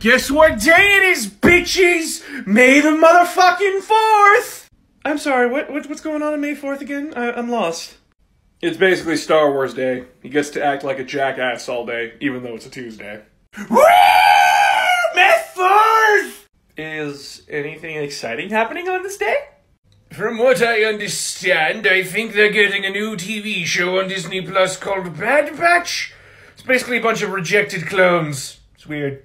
Guess what day it is, bitches? May the motherfucking 4th! I'm sorry, what's going on May 4th again? I'm lost. It's basically Star Wars Day. He gets to act like a jackass all day, even though it's a Tuesday. Woo! May 4th! Is anything exciting happening on this day? From what I understand, I think they're getting a new TV show on Disney Plus called Bad Batch. It's basically a bunch of rejected clones. It's weird.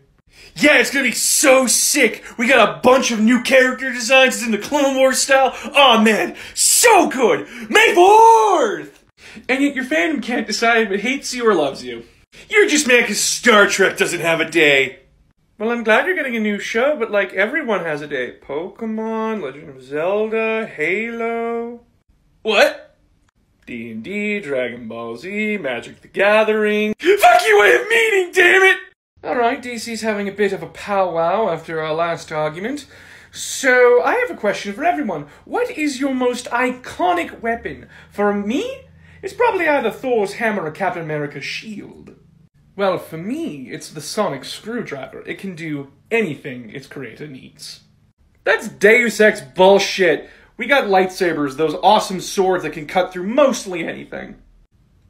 Yeah, it's gonna be so sick! We got a bunch of new character designs in the Clone Wars style. Oh man, so good! May 4th! And yet your fandom can't decide if it hates you or loves you. You're just mad because Star Trek doesn't have a day. Well, I'm glad you're getting a new show, but like everyone has a day. Pokemon, Legend of Zelda, Halo. What? D&D, Dragon Ball Z, Magic the Gathering. Fuck you, way of meaning, damn it! Alright, DC's having a bit of a powwow after our last argument. So, I have a question for everyone. What is your most iconic weapon? For me, it's probably either Thor's hammer or Captain America's shield. Well, for me, it's the sonic screwdriver. It can do anything its creator needs. That's Deus Ex bullshit. We got lightsabers, those awesome swords that can cut through mostly anything.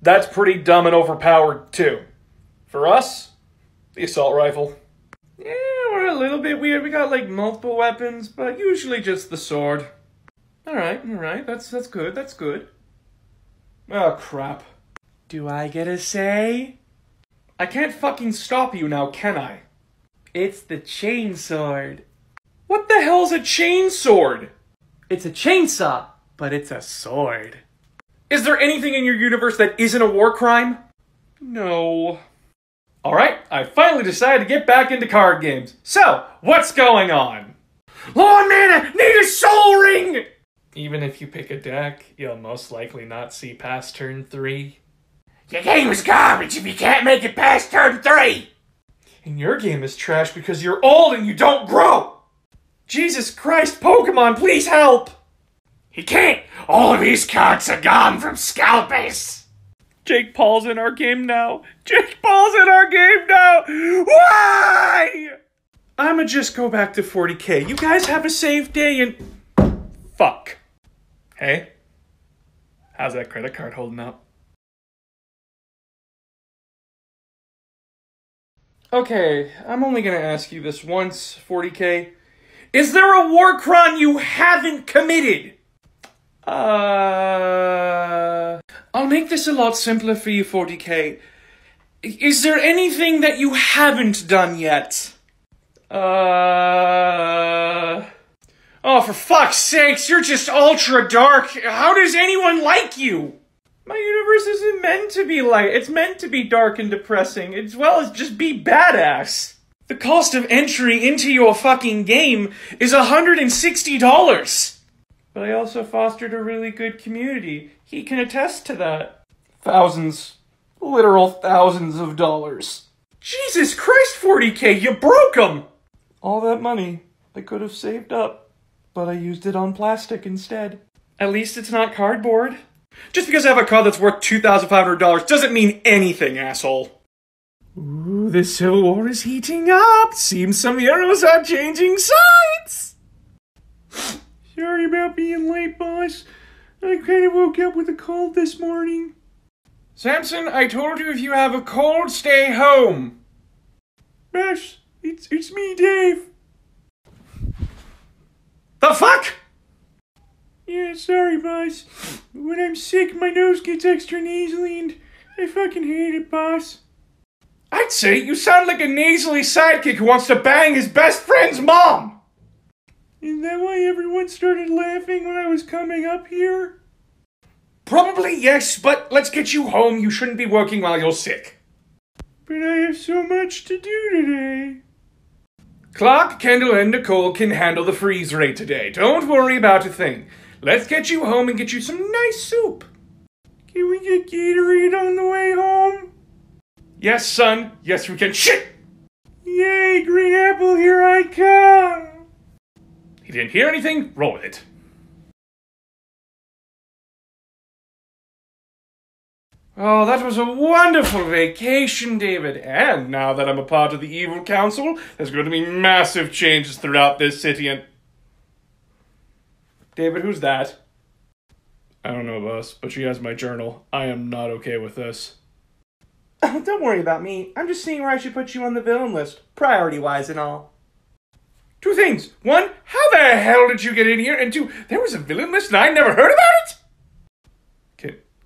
That's pretty dumb and overpowered, too. For us, the assault rifle. Yeah, we're a little bit weird. We got like multiple weapons, but usually just the sword. Alright, that's good. Oh, crap. Do I get a say? I can't fucking stop you now, can I? It's the chainsword. What the hell's a chainsword? It's a chainsaw, but it's a sword. Is there anything in your universe that isn't a war crime? No. Alright, I finally decided to get back into card games. So, what's going on? Lord Mana, need a soul ring! Even if you pick a deck, you'll most likely not see past turn 3. Your game is garbage if you can't make it past turn 3! And your game is trash because you're old and you don't grow! Jesus Christ, Pokemon, please help! He can't! All of his cards are gone from Scalpers! Jake Paul's in our game now! Jake Paul's in our game now! Why?! I'ma just go back to 40K. You guys have a safe day and... Fuck. Hey? How's that credit card holding up? Okay, I'm only gonna ask you this once, 40K. Is there a war crime you haven't committed? I'll make this a lot simpler for you, 40K. Is there anything that you haven't done yet? Oh, for fuck's sakes, you're just ultra dark. How does anyone like you? My universe isn't meant to be light. It's meant to be dark and depressing, as well as just be badass. The cost of entry into your fucking game is $160. But I also fostered a really good community. He can attest to that. Thousands, literal thousands of dollars. Jesus Christ, 40K, you broke them! All that money I could have saved up, but I used it on plastic instead. At least it's not cardboard. Just because I have a card that's worth $2,500 doesn't mean anything, asshole. Ooh, the Civil War is heating up. Seems some heroes are changing sides. Sorry about being late, boss. I kind of woke up with a cold this morning. Samson, I told you if you have a cold, stay home. Boss, it's me, Dave. The fuck? Yeah, sorry, boss. When I'm sick, my nose gets extra nasally and I fucking hate it, boss. I'd say you sound like a nasally sidekick who wants to bang his best friend's mom! Is that why everyone started laughing when I was coming up here? Probably yes, but let's get you home. You shouldn't be working while you're sick. But I have so much to do today. Clark, Kendall, and Nicole can handle the freeze ray today. Don't worry about a thing. Let's get you home and get you some nice soup. Can we get Gatorade on the way home? Yes, son. Yes, we can. Shit! Yay, Green Apple, here I come! He didn't hear anything? Roll with it. Oh, that was a wonderful vacation, David. And now that I'm a part of the Evil Council, there's going to be massive changes throughout this city and... David, who's that? I don't know, boss, but she has my journal. I am not okay with this. Oh, don't worry about me. I'm just seeing where I should put you on the villain list, priority-wise and all. Two things. One, how the hell did you get in here? And two, there was a villain list and I never heard about it?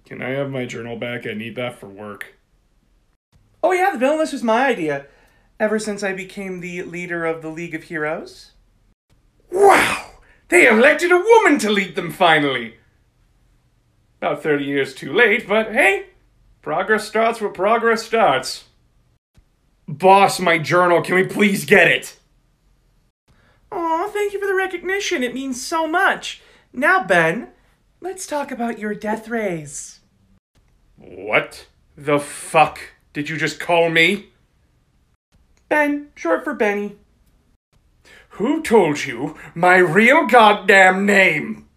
Can I have my journal back? I need that for work. Oh yeah, the villain list was my idea. Ever since I became the leader of the League of Heroes. Wow! They elected a woman to lead them finally! About 30 years too late, but hey, progress starts where progress starts. Boss, my journal, can we please get it? Aw, thank you for the recognition. It means so much. Now, Ben, let's talk about your death rays. What the fuck did you just call me? Ben, short for Benny. Who told you my real goddamn name?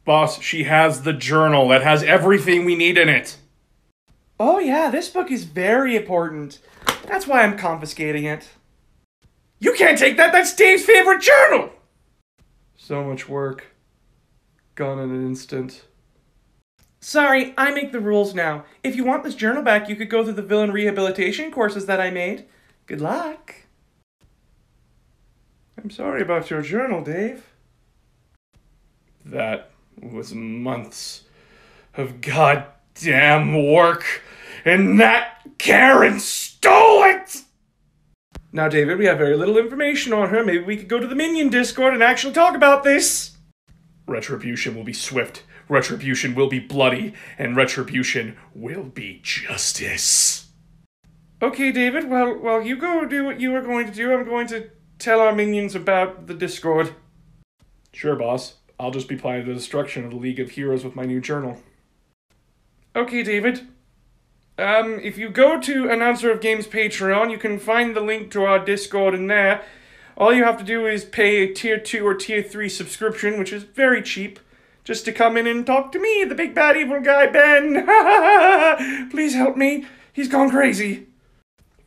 Boss, she has the journal that has everything we need in it. Oh yeah, this book is very important. That's why I'm confiscating it. You can't take that! That's Dave's favorite journal! So much work. Gone in an instant. Sorry, I make the rules now. If you want this journal back, you could go through the villain rehabilitation courses that I made. Good luck. I'm sorry about your journal, Dave. That was months of goddamn work, and that Karen stole it! Now, David, we have very little information on her. Maybe we could go to the Minion Discord and actually talk about this. Retribution will be swift. Retribution will be bloody, and retribution will be justice. Okay, David, well, you go do what you are going to do. I'm going to tell our minions about the Discord. Sure, boss. I'll just be planning the destruction of the League of Heroes with my new journal. Okay, David. If you go to Announcer of Games Patreon, you can find the link to our Discord in there. All you have to do is pay a Tier 2 or Tier 3 subscription, which is very cheap. Just to come in and talk to me, the big bad evil guy, Ben. Please help me. He's gone crazy.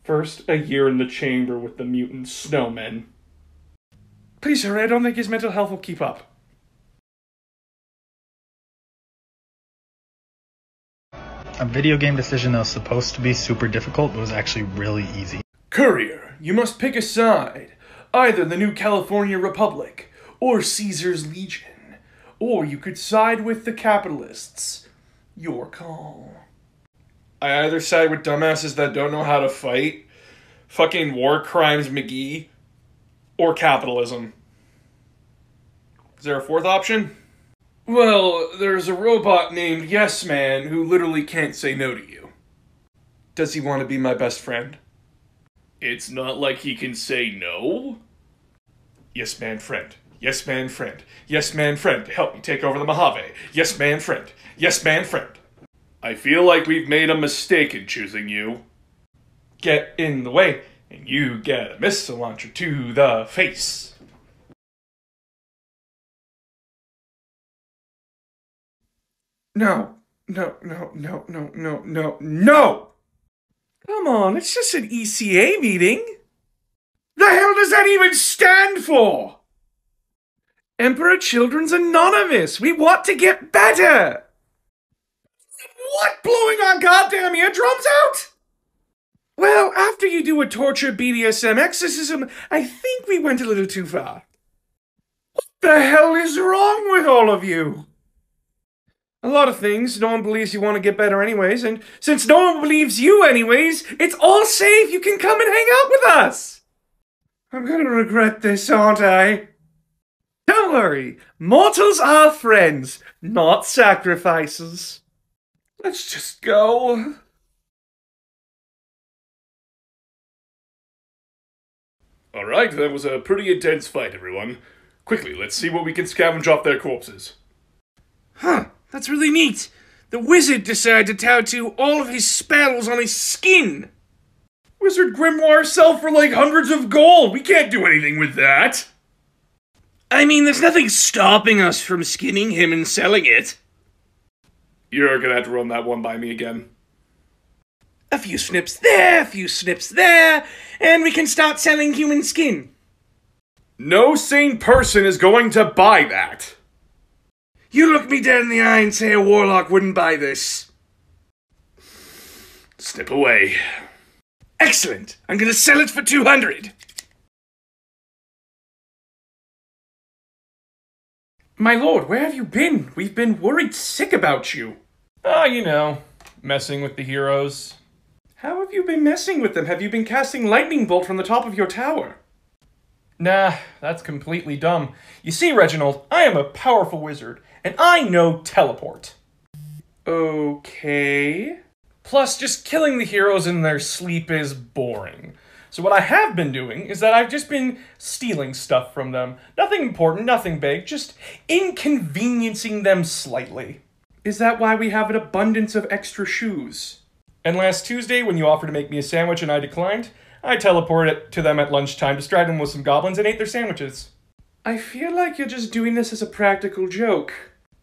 First, a year in the chamber with the mutant snowmen. Please, sir, I don't think his mental health will keep up. A video game decision that was supposed to be super difficult, but was actually really easy. Courier, you must pick a side. Either the new California Republic, or Caesar's Legion. Or you could side with the capitalists. Your call. I either side with dumbasses that don't know how to fight, fucking war crimes McGee, or capitalism. Is there a fourth option? Well, there's a robot named Yes Man who literally can't say no to you. Does he want to be my best friend? It's not like he can say no. Yes man friend. Yes man friend. Yes man friend. Help me take over the Mojave. Yes man friend. Yes man friend. I feel like we've made a mistake in choosing you. Get in the way, and you get a missile launcher to the face. No. No. Come on, it's just an ECA meeting. The hell does that even stand for? Emperor Children's Anonymous. We want to get better. What? Blowing our goddamn eardrums out? Well, after you do a torture BDSM exorcism, I think we went a little too far. What the hell is wrong with all of you? A lot of things. No one believes you want to get better anyways, and since no one believes you anyways, it's all safe. You can come and hang out with us. I'm gonna regret this, aren't I? Don't worry. Mortals are friends, not sacrifices. Let's just go. Alright, that was a pretty intense fight, everyone. Quickly, let's see what we can scavenge off their corpses. Huh, that's really neat. The wizard decided to tattoo all of his spells on his skin. Wizard grimoires sell for like hundreds of gold. We can't do anything with that. I mean, there's nothing stopping us from skinning him and selling it. You're gonna have to run that one by me again. A few snips there, a few snips there, and we can start selling human skin. No sane person is going to buy that. You look me dead in the eye and say a warlock wouldn't buy this. Snip away. Excellent. I'm gonna sell it for 200. My lord, where have you been? We've been worried sick about you. You know, messing with the heroes. How have you been messing with them? Have you been casting lightning bolt from the top of your tower? Nah, that's completely dumb. You see, Reginald, I am a powerful wizard, and I know teleport. Okay. Plus, just killing the heroes in their sleep is boring. So what I have been doing is that I've just been stealing stuff from them. Nothing important, nothing big, just inconveniencing them slightly. Is that why we have an abundance of extra shoes? And last Tuesday, when you offered to make me a sandwich and I declined, I teleported to them at lunchtime, distracted them with some goblins, and ate their sandwiches. I feel like you're just doing this as a practical joke.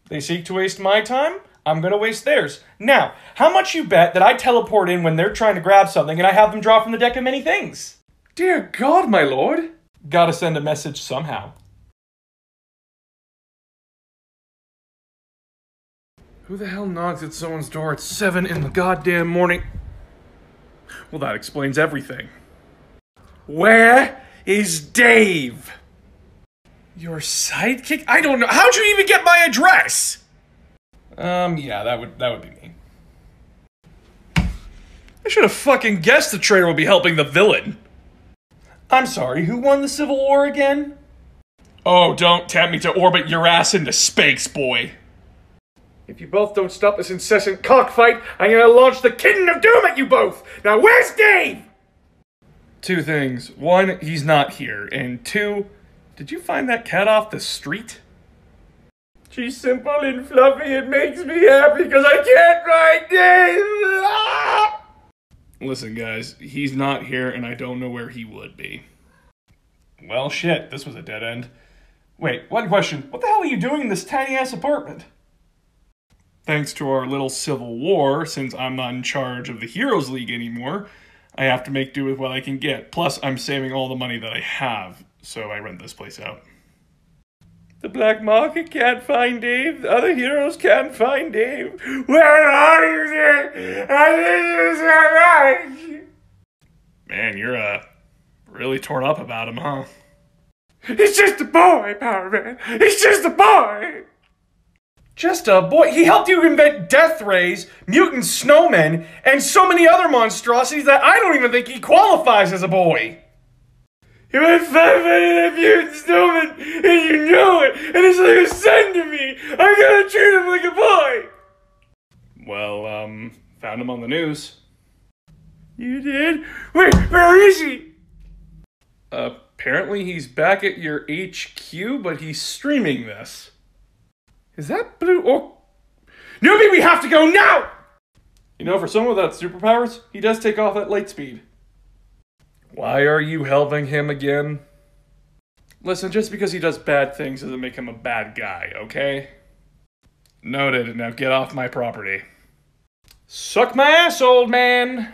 They seek to waste my time, I'm gonna waste theirs. Now, how much you bet that I teleport in when they're trying to grab something and I have them draw from the deck of many things? Dear God, my lord. Gotta send a message somehow. Who the hell knocks at someone's door at 7 in the goddamn morning? Well, that explains everything. Where is Dave? Your sidekick? I don't know. How'd you even get my address? Yeah, that would be me. I should have fucking guessed the traitor would be helping the villain. I'm sorry, who won the Civil War again? Oh, don't tempt me to orbit your ass into space, boy. If you both don't stop this incessant cockfight, I'm gonna launch the Kitten of Doom at you both! Now where's Dave? Two things. One, he's not here. And two, did you find that cat off the street? She's simple and fluffy. It makes me happy because I can't find Dave! Ah! Listen, guys, he's not here and I don't know where he would be. Well, shit, this was a dead end. Wait, one question. What the hell are you doing in this tiny-ass apartment? Thanks to our little civil war, since I'm not in charge of the Heroes League anymore, I have to make do with what I can get. Plus, I'm saving all the money that I have, so I rent this place out. The black market can't find Dave. The other heroes can't find Dave. Where are you, Dave? I need you so much. Man, you're, really torn up about him, huh? He's just a boy, Power Man. He's just a boy. Just a boy? He helped you invent death rays, mutant snowmen, and so many other monstrosities that I don't even think he qualifies as a boy. You went 5 minutes mutant snowman, and you know it, and it's like a son to me. I'm gonna treat him like a boy. Well, found him on the news. You did? Wait, where is he? Apparently he's back at your HQ, but he's streaming this. Is that blue? Oh, Newbie, we have to go now! You know, for someone without superpowers, he does take off at light speed. Why are you helping him again? Listen, just because he does bad things doesn't make him a bad guy, okay? Noted. Now get off my property. Suck my ass, old man!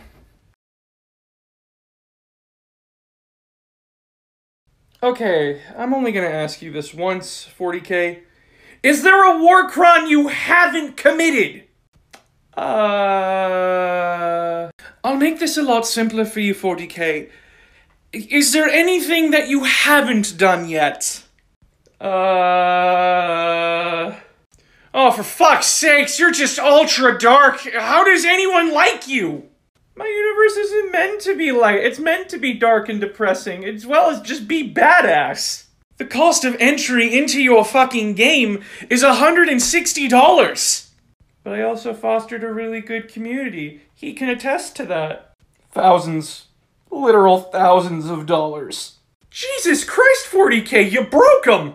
Okay, I'm only gonna ask you this once, 40K. Is there a war crime you haven't committed? I'll make this a lot simpler for you, 40K. Is there anything that you haven't done yet? Oh, for fuck's sakes, you're just ultra dark. How does anyone like you? My universe isn't meant to be light. It's meant to be dark and depressing, as well as just be badass. The cost of entry into your fucking game is $160. But I also fostered a really good community. He can attest to that. Thousands. Literal thousands of dollars. Jesus Christ, 40K, you broke them!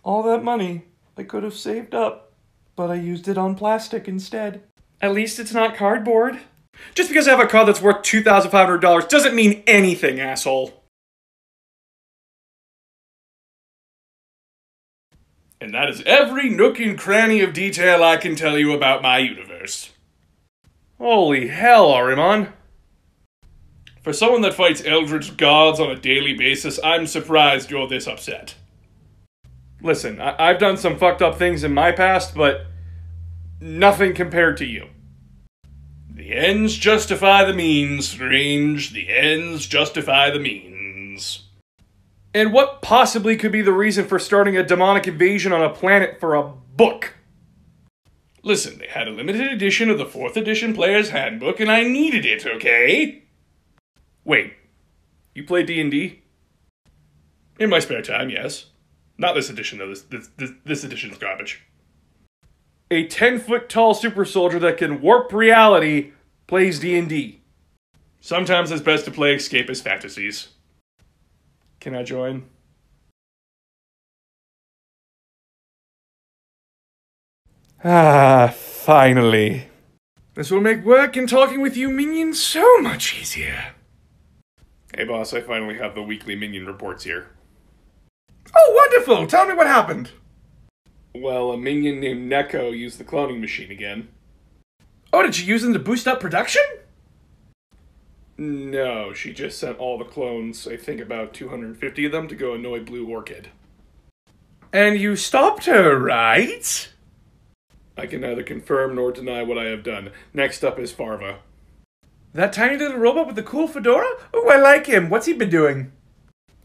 All that money I could have saved up, but I used it on plastic instead. At least it's not cardboard. Just because I have a card that's worth $2,500 doesn't mean anything, asshole. And that is every nook and cranny of detail I can tell you about my universe. Holy hell, Ahriman. For someone that fights eldritch gods on a daily basis, I'm surprised you're this upset. Listen, I've done some fucked up things in my past, but nothing compared to you. The ends justify the means, Strange. The ends justify the means. And what possibly could be the reason for starting a demonic invasion on a planet for a book? Listen, they had a limited edition of the 4th edition Player's Handbook, and I needed it, okay? Wait, you play D&D? In my spare time, yes. Not this edition, though. This edition's garbage. A 10-foot-tall super soldier that can warp reality plays D&D. Sometimes it's best to play escapist fantasies. Can I join? Ah, finally. This will make work and talking with you minions so much easier. Hey boss, I finally have the weekly minion reports here. Oh, wonderful! Tell me what happened! Well, a minion named Neko used the cloning machine again. Oh, did she use them to boost up production? No, she just sent all the clones, I think about 250 of them, to go annoy Blue Orchid. And you stopped her, right? I can neither confirm nor deny what I have done. Next up is Farva. That tiny little robot with the cool fedora? Oh, I like him. What's he been doing?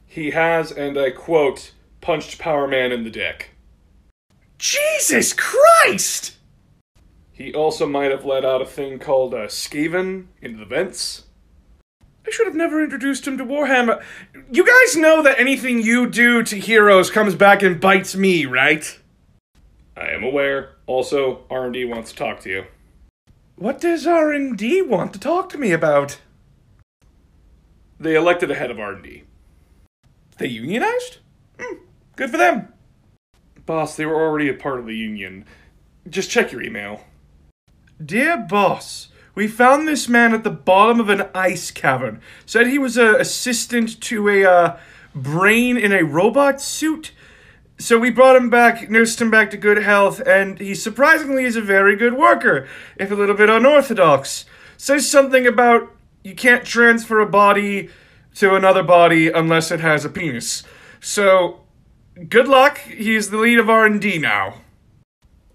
He has, and I quote, punched Power Man in the dick. Jesus Christ! He also might have let out a thing called Skaven into the vents. I should have never introduced him to Warhammer. You guys know that anything you do to heroes comes back and bites me, right? I am aware. Also, R&D wants to talk to you. What does R&D want to talk to me about? They elected a head of R&D. They unionized? Good for them. Boss, they were already a part of the union. Just check your email. Dear boss, we found this man at the bottom of an ice cavern. Said he was an assistant to a brain in a robot suit. So we brought him back, nursed him back to good health, and he surprisingly is a very good worker, if a little bit unorthodox. Says something about you can't transfer a body to another body unless it has a penis. So, good luck, he's the lead of R&D now.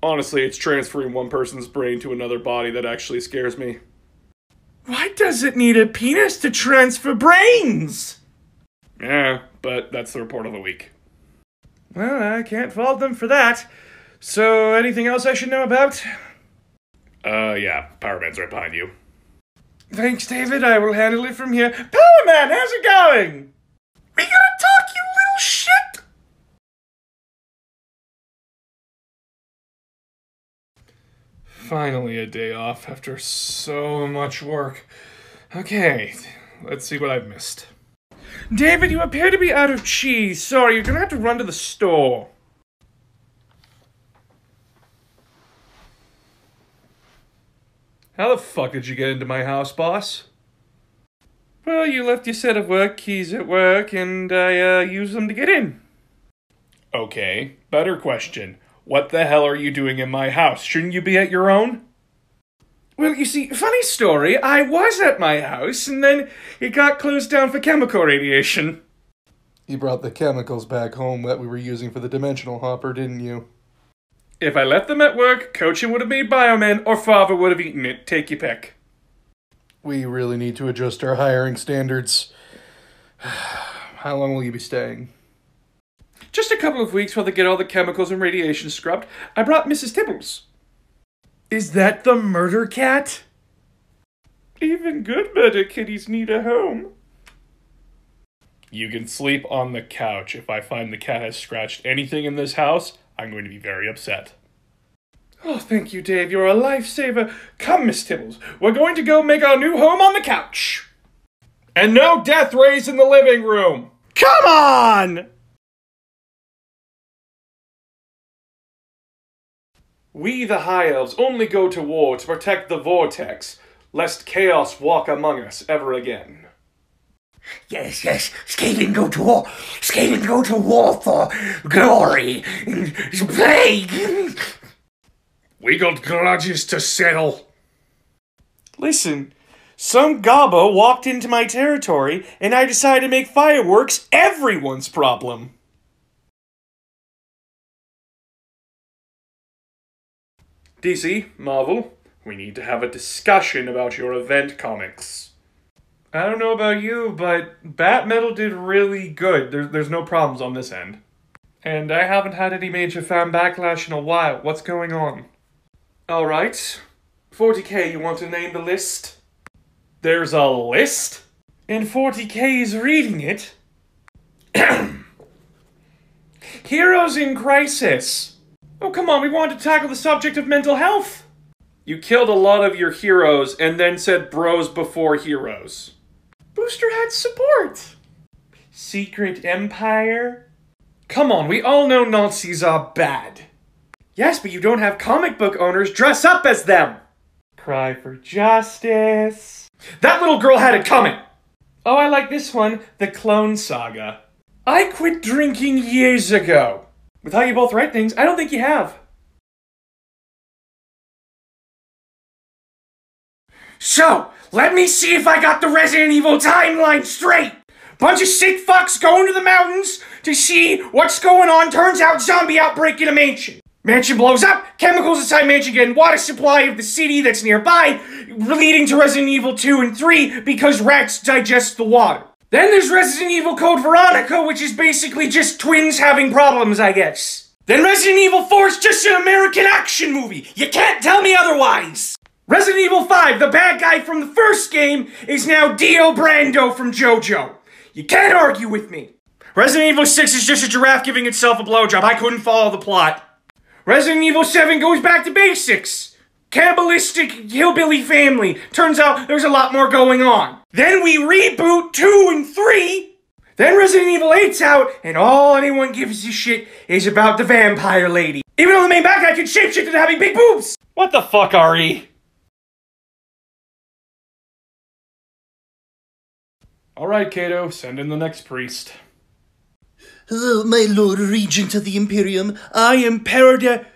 Honestly, it's transferring one person's brain to another body that actually scares me. Why does it need a penis to transfer brains? Yeah, but that's the report of the week. Well, I can't fault them for that. So, anything else I should know about? Yeah, Power Man's right behind you. Thanks, David. I will handle it from here. Power Man, how's it going? We gotta talk, you little shit! Finally a day off after so much work. Okay, let's see what I've missed. David, you appear to be out of cheese. Sorry, you're gonna have to run to the store. How the fuck did you get into my house, boss? Well, you left your set of work keys at work, and I used them to get in. Okay, better question. What the hell are you doing in my house? Shouldn't you be at your own? Well, you see, funny story, I was at my house, and then it got closed down for chemical radiation. You brought the chemicals back home that we were using for the dimensional hopper, didn't you? If I left them at work, Cochin would have made Bioman, or Father would have eaten it. Take your pick. We really need to adjust our hiring standards. How long will you be staying? Just a couple of weeks while they get all the chemicals and radiation scrubbed. I brought Mrs. Tibbles. Is that the murder cat? Even good murder kitties need a home. You can sleep on the couch. If I find the cat has scratched anything in this house, I'm going to be very upset. Oh, thank you, Dave. You're a lifesaver. Come, Miss Tibbles. We're going to go make our new home on the couch. And no death rays in the living room. Come on! We, the High Elves, only go to war to protect the Vortex, lest chaos walk among us ever again. Yes, Skaven go to war. Skaven go to war for glory and plague. We got grudges to settle. Listen, Some gobbo walked into my territory, and I decided to make fireworks everyone's problem. DC, Marvel, we need to have a discussion about your event comics. I don't know about you, but Bat Metal did really good. There's no problems on this end. And I haven't had any major fan backlash in a while. What's going on? Alright. 40K, you want to name the list? There's a list? And 40K is reading it? Heroes in Crisis. Oh, come on, we wanted to tackle the subject of mental health. You killed a lot of your heroes and then said bros before heroes. Booster had support. Secret Empire? Come on, we all know Nazis are bad. Yes, but you don't have comic book owners dress up as them. Cry for justice. That little girl had it coming. Oh, I like this one, The Clone Saga. I quit drinking years ago. With how you both write things, I don't think you have. So, let me see if I got the Resident Evil timeline straight. Bunch of sick fucks going to the mountains to see what's going on. Turns out zombie outbreak in a mansion. Mansion blows up, chemicals inside mansion get in water supply of the city that's nearby, leading to Resident Evil 2 and 3 because rats digest the water. Then there's Resident Evil Code Veronica, which is basically just twins having problems, I guess. Then Resident Evil 4 is just an American action movie. You can't tell me otherwise. Resident Evil 5, the bad guy from the first game, is now Dio Brando from JoJo. You can't argue with me. Resident Evil 6 is just a giraffe giving itself a blowjob. I couldn't follow the plot. Resident Evil 7 goes back to basics. Cannibalistic hillbilly family. Turns out there's a lot more going on. Then we reboot 2 and 3. Then Resident Evil 8's out, and all anyone gives a shit is about the vampire lady. Even though the main bad guy can shapeshift into having big boobs. What the fuck, RE? Alright, Kato, send in the next priest. Oh, my Lord Regent of the Imperium, I am Parada...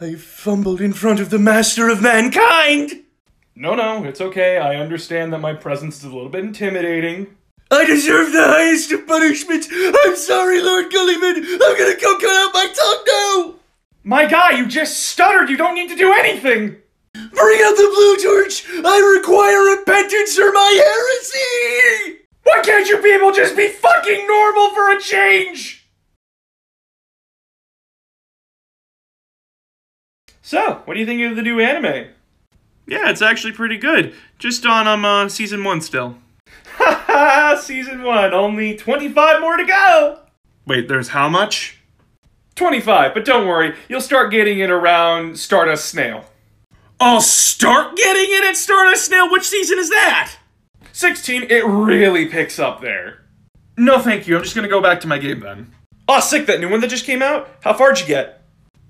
I fumbled in front of the Master of Mankind! No, it's okay. I understand that my presence is a little bit intimidating. I deserve the highest of punishment! I'm sorry, Lord Gulliman! I'm gonna go cut out my tongue now! My guy, you just stuttered! You don't need to do anything! Bring out the blue torch! I require repentance for my heresy! Why can't you people just be fucking normal for a change? So, what do you think of the new anime? Yeah, it's actually pretty good. Just on season 1 still. Haha, season 1, only 25 more to go! Wait, there's how much? 25, but don't worry, you'll start getting it around Stardust Snail. I'll start getting it at Stardust Snail? Which season is that? 16, it really picks up there. No thank you, I'm just gonna go back to my game then. Aw, sick, that new one that just came out? How far'd you get?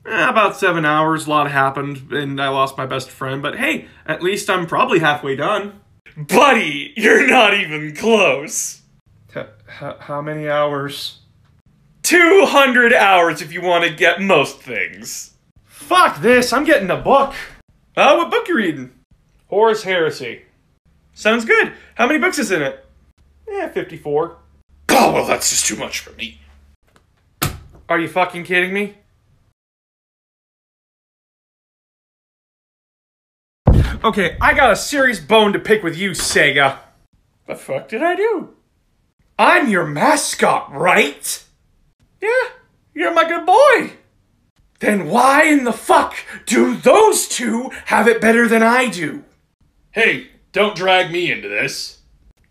About 7 hours, a lot happened, and I lost my best friend, but hey, at least I'm probably halfway done. Buddy, you're not even close. How many hours? 200 hours if you want to get most things. Fuck this, I'm getting a book. What book you reading? Horus Heresy. Sounds good. How many books is in it? 54. Oh, well, that's just too much for me. Are you fucking kidding me? Okay, I got a serious bone to pick with you, Sega. The fuck did I do? I'm your mascot, right? Yeah, you're my good boy. Then why in the fuck do those two have it better than I do? Hey, don't drag me into this.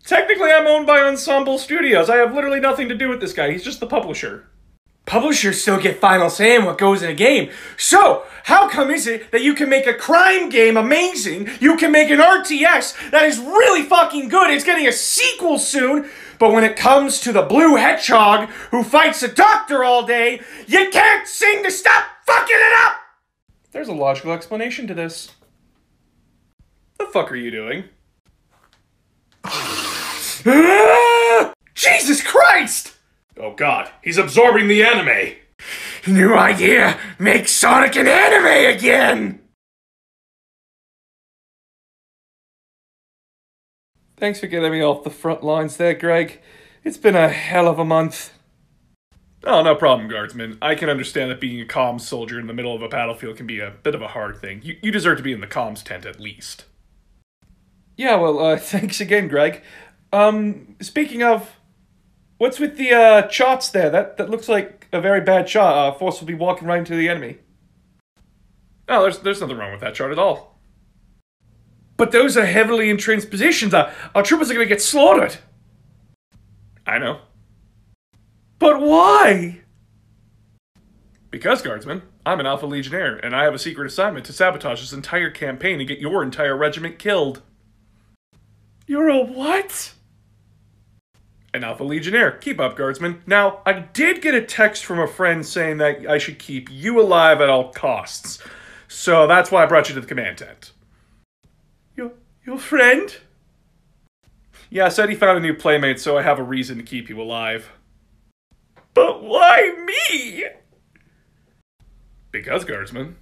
Technically, I'm owned by Ensemble Studios. I have literally nothing to do with this guy. He's just the publisher. Publishers still get final say in what goes in a game. So, how come is it that you can make a crime game amazing, you can make an RTS that is really fucking good, it's getting a sequel soon, but when it comes to the blue hedgehog who fights a doctor all day, you can't seem to stop fucking it up! There's a logical explanation to this. The fuck are you doing? Jesus Christ! Oh god, he's absorbing the anime! New idea! Make Sonic an anime again! Thanks for getting me off the front lines there, Greg. It's been a hell of a month. Oh, no problem, Guardsman. I can understand that being a comms soldier in the middle of a battlefield can be a bit of a hard thing. You deserve to be in the comms tent at least. Yeah, well, thanks again, Greg. Speaking of, what's with the, shots there? That looks like a very bad shot. Force will be walking right into the enemy. Oh, there's nothing wrong with that shot at all. But those are heavily entrenched positions. Our troopers are gonna get slaughtered. I know. But why? Because, Guardsman, I'm an Alpha Legionnaire, and I have a secret assignment to sabotage this entire campaign and get your entire regiment killed. You're a what? An Alpha Legionnaire. Keep up, Guardsman. Now, I did get a text from a friend saying that I should keep you alive at all costs. So that's why I brought you to the command tent. Your friend? Yeah, said he found a new playmate, so I have a reason to keep you alive. But why me? Because, Guardsman,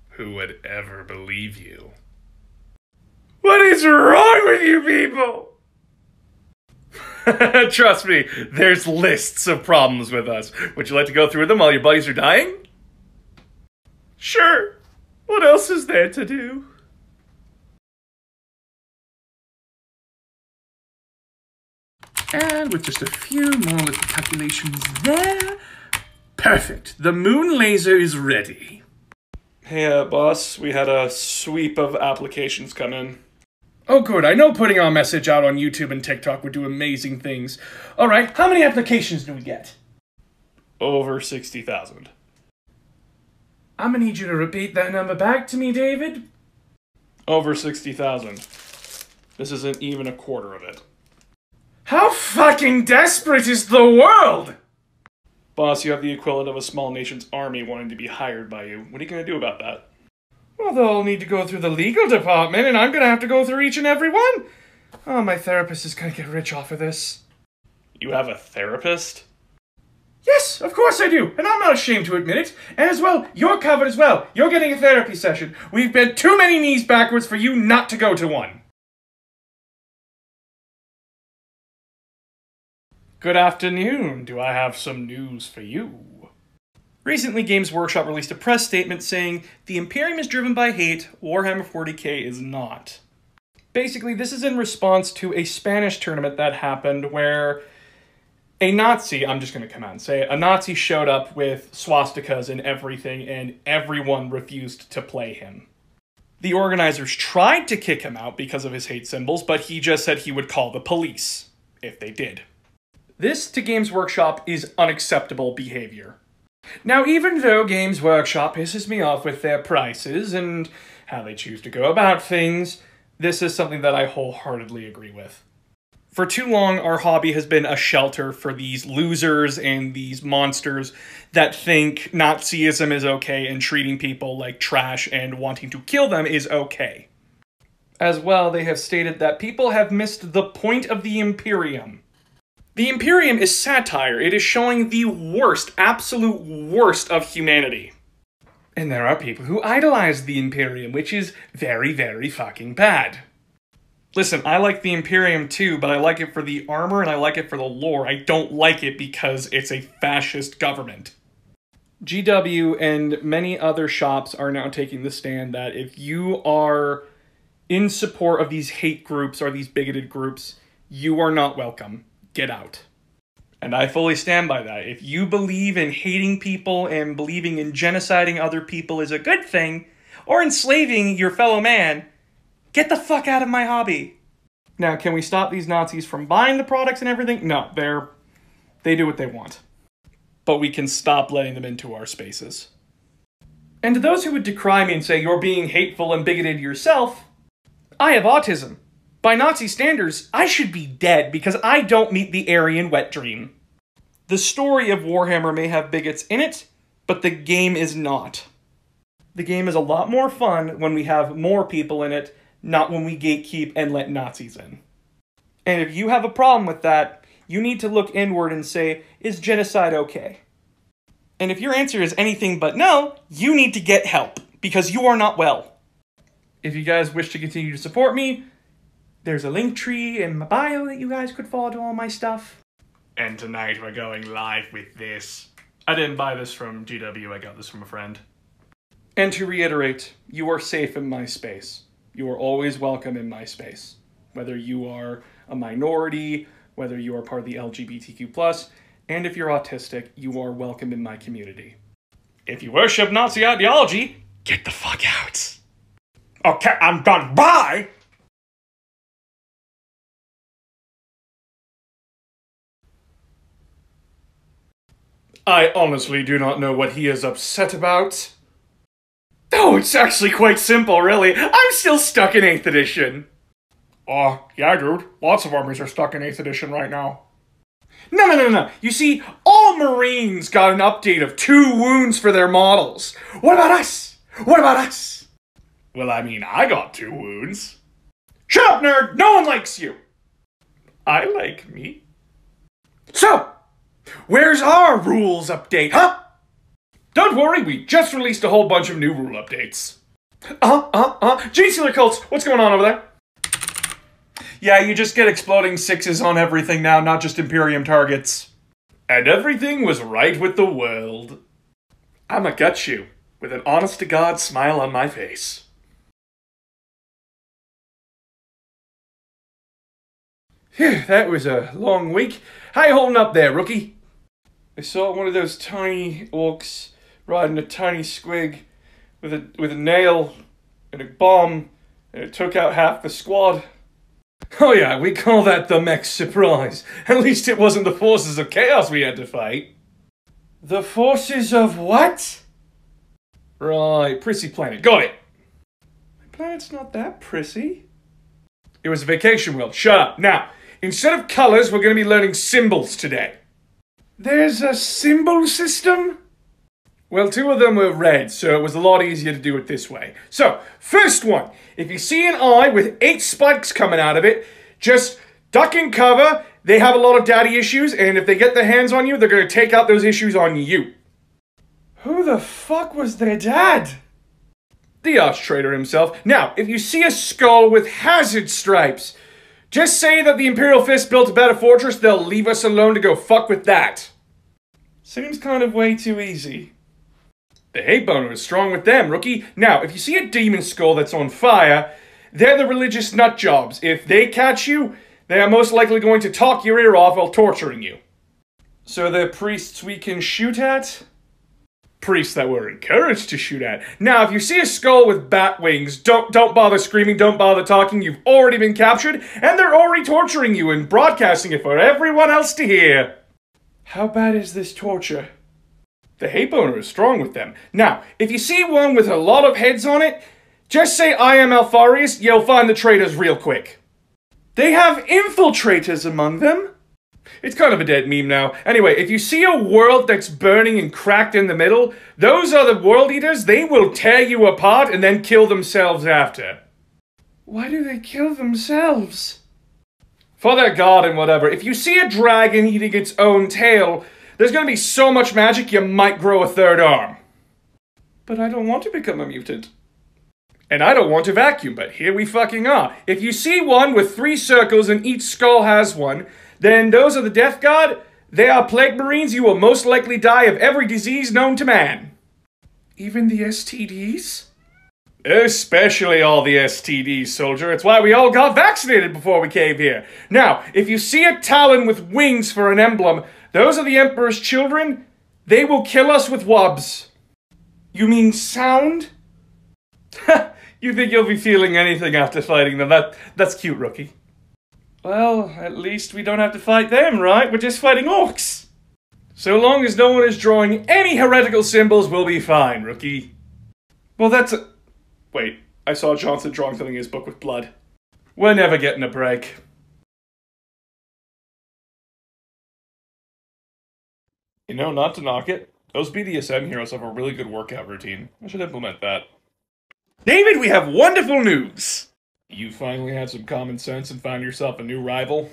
who would ever believe you? What is wrong with you people? Trust me, there's lists of problems with us. Would you like to go through them while your buddies are dying? Sure. What else is there to do? And with just a few more little calculations there. Perfect. The moon laser is ready. Hey, boss. We had a sweep of applications come in. Oh, good. I know putting our message out on YouTube and TikTok would do amazing things. All right. How many applications do we get? Over 60,000. I'm gonna need you to repeat that number back to me, David. Over 60,000. This isn't even a quarter of it. How fucking desperate is the world? Boss, you have the equivalent of a small nation's army wanting to be hired by you. What are you going to do about that? Well, they'll need to go through the legal department, and I'm going to have to go through each and every one. Oh, my therapist is going to get rich off of this. You have a therapist? Yes, of course I do, and I'm not ashamed to admit it. And as well, you're covered as well. You're getting a therapy session. We've bent too many knees backwards for you not to go to one. Good afternoon. Do I have some news for you? Recently, Games Workshop released a press statement saying, "The Imperium is driven by hate, Warhammer 40k is not." Basically, this is in response to a Spanish tournament that happened where a Nazi, I'm just going to come out and say it, a Nazi showed up with swastikas and everything, and everyone refused to play him. The organizers tried to kick him out because of his hate symbols, but he just said he would call the police, if they did. This, to Games Workshop, is unacceptable behavior. Now, even though Games Workshop pisses me off with their prices and how they choose to go about things, this is something that I wholeheartedly agree with. For too long, our hobby has been a shelter for these losers and these monsters that think Nazism is okay and treating people like trash and wanting to kill them is okay. As well, they have stated that people have missed the point of the Imperium. The Imperium is satire. It is showing the worst, absolute worst of humanity. And there are people who idolize the Imperium, which is very, very fucking bad. Listen, I like the Imperium too, but I like it for the armor and I like it for the lore. I don't like it because it's a fascist government. GW and many other shops are now taking the stand that if you are in support of these hate groups or these bigoted groups, you are not welcome. Get out. And I fully stand by that. If you believe in hating people and believing in genociding other people is a good thing, or enslaving your fellow man, get the fuck out of my hobby. Now, can we stop these Nazis from buying the products and everything? No, they do what they want. But we can stop letting them into our spaces. And to those who would decry me and say you're being hateful and bigoted yourself, I have autism. By Nazi standards, I should be dead because I don't meet the Aryan wet dream. The story of Warhammer may have bigots in it, but the game is not. The game is a lot more fun when we have more people in it, not when we gatekeep and let Nazis in. And if you have a problem with that, you need to look inward and say, is genocide okay? And if your answer is anything but no, you need to get help, because you are not well. If you guys wish to continue to support me, There's a link tree in my bio that you guys could follow to all my stuff. And tonight we're going live with this. I didn't buy this from GW, I got this from a friend. And to reiterate, you are safe in my space. You are always welcome in my space. Whether you are a minority, whether you are part of the LGBTQ+, and if you're autistic, you are welcome in my community. If you worship Nazi ideology, get the fuck out. Okay, I'm done. Bye! I honestly do not know what he is upset about. Oh, it's actually quite simple, really. I'm still stuck in 8th edition. Yeah, dude. Lots of armies are stuck in 8th edition right now. No. You see, all Marines got an update of 2 wounds for their models. What about us? Well, I mean, I got 2 wounds. Shut up, nerd! No one likes you! I like me. So, where's our rules update, huh? Don't worry, we just released a whole bunch of new rule updates. Gene Stealer Cults, what's going on over there? Yeah, you just get exploding 6s on everything now, not just Imperium targets. And everything was right with the world. I'ma gut you, with an honest-to-God smile on my face. Phew, that was a long week. How you holding up there, rookie? I saw one of those tiny orcs riding a tiny squig with a nail and a bomb, and it took out half the squad. Oh yeah, we call that the mech surprise. At least it wasn't the forces of chaos we had to fight. The forces of what? Right, Prissy Planet. Got it. My planet's not that prissy. It was a vacation world. Shut up. Now, instead of colors, we're going to be learning symbols today. There's a symbol system? Well, 2 of them were red, so it was a lot easier to do it this way. So, first one. If you see an eye with 8 spikes coming out of it, just duck and cover. They have a lot of daddy issues, and if they get their hands on you, they're going to take out those issues on you. Who the fuck was their dad? The Arch-Trader himself. Now, if you see a skull with hazard stripes, just say that the Imperial Fist built a better fortress, they'll leave us alone to go fuck with that. Seems kind of way too easy. The hate boner is strong with them, rookie. Now, if you see a demon skull that's on fire, they're the religious nut jobs. If they catch you, they are most likely going to talk your ear off while torturing you. So they're priests we can shoot at? Priests that we're encouraged to shoot at. Now, if you see a skull with bat wings, don't bother screaming, don't bother talking. You've already been captured, and they're already torturing you and broadcasting it for everyone else to hear. How bad is this torture? The hate boner is strong with them. Now, if you see one with a lot of heads on it, just say I am Alfarius, you'll find the traitors real quick. They have infiltrators among them. It's kind of a dead meme now. Anyway, if you see a world that's burning and cracked in the middle, those are the world eaters. They will tear you apart and then kill themselves after. Why do they kill themselves? For their god and whatever. If you see a dragon eating its own tail, there's going to be so much magic you might grow a 3rd arm. But I don't want to become a mutant. And I don't want to vacuum, but here we fucking are. If you see one with 3 circles and each skull has one, then those are the Death God. They are plague marines. You will most likely die of every disease known to man. Even the STDs? Especially all the STDs, soldier. It's why we all got vaccinated before we came here. Now, if you see a Talon with wings for an emblem, those are the Emperor's children. They will kill us with wubs. You mean sound? You think you'll be feeling anything after fighting them? That's cute, rookie. Well, at least we don't have to fight them, right? We're just fighting orcs. So long as no one is drawing any heretical symbols, we'll be fine, rookie. Well, that's a... Wait, I saw Johnson drawing something in his book with blood. We're never getting a break. You know, not to knock it, those BDSM heroes have a really good workout routine. I should implement that. David, we have wonderful news! You finally had some common sense and found yourself a new rival?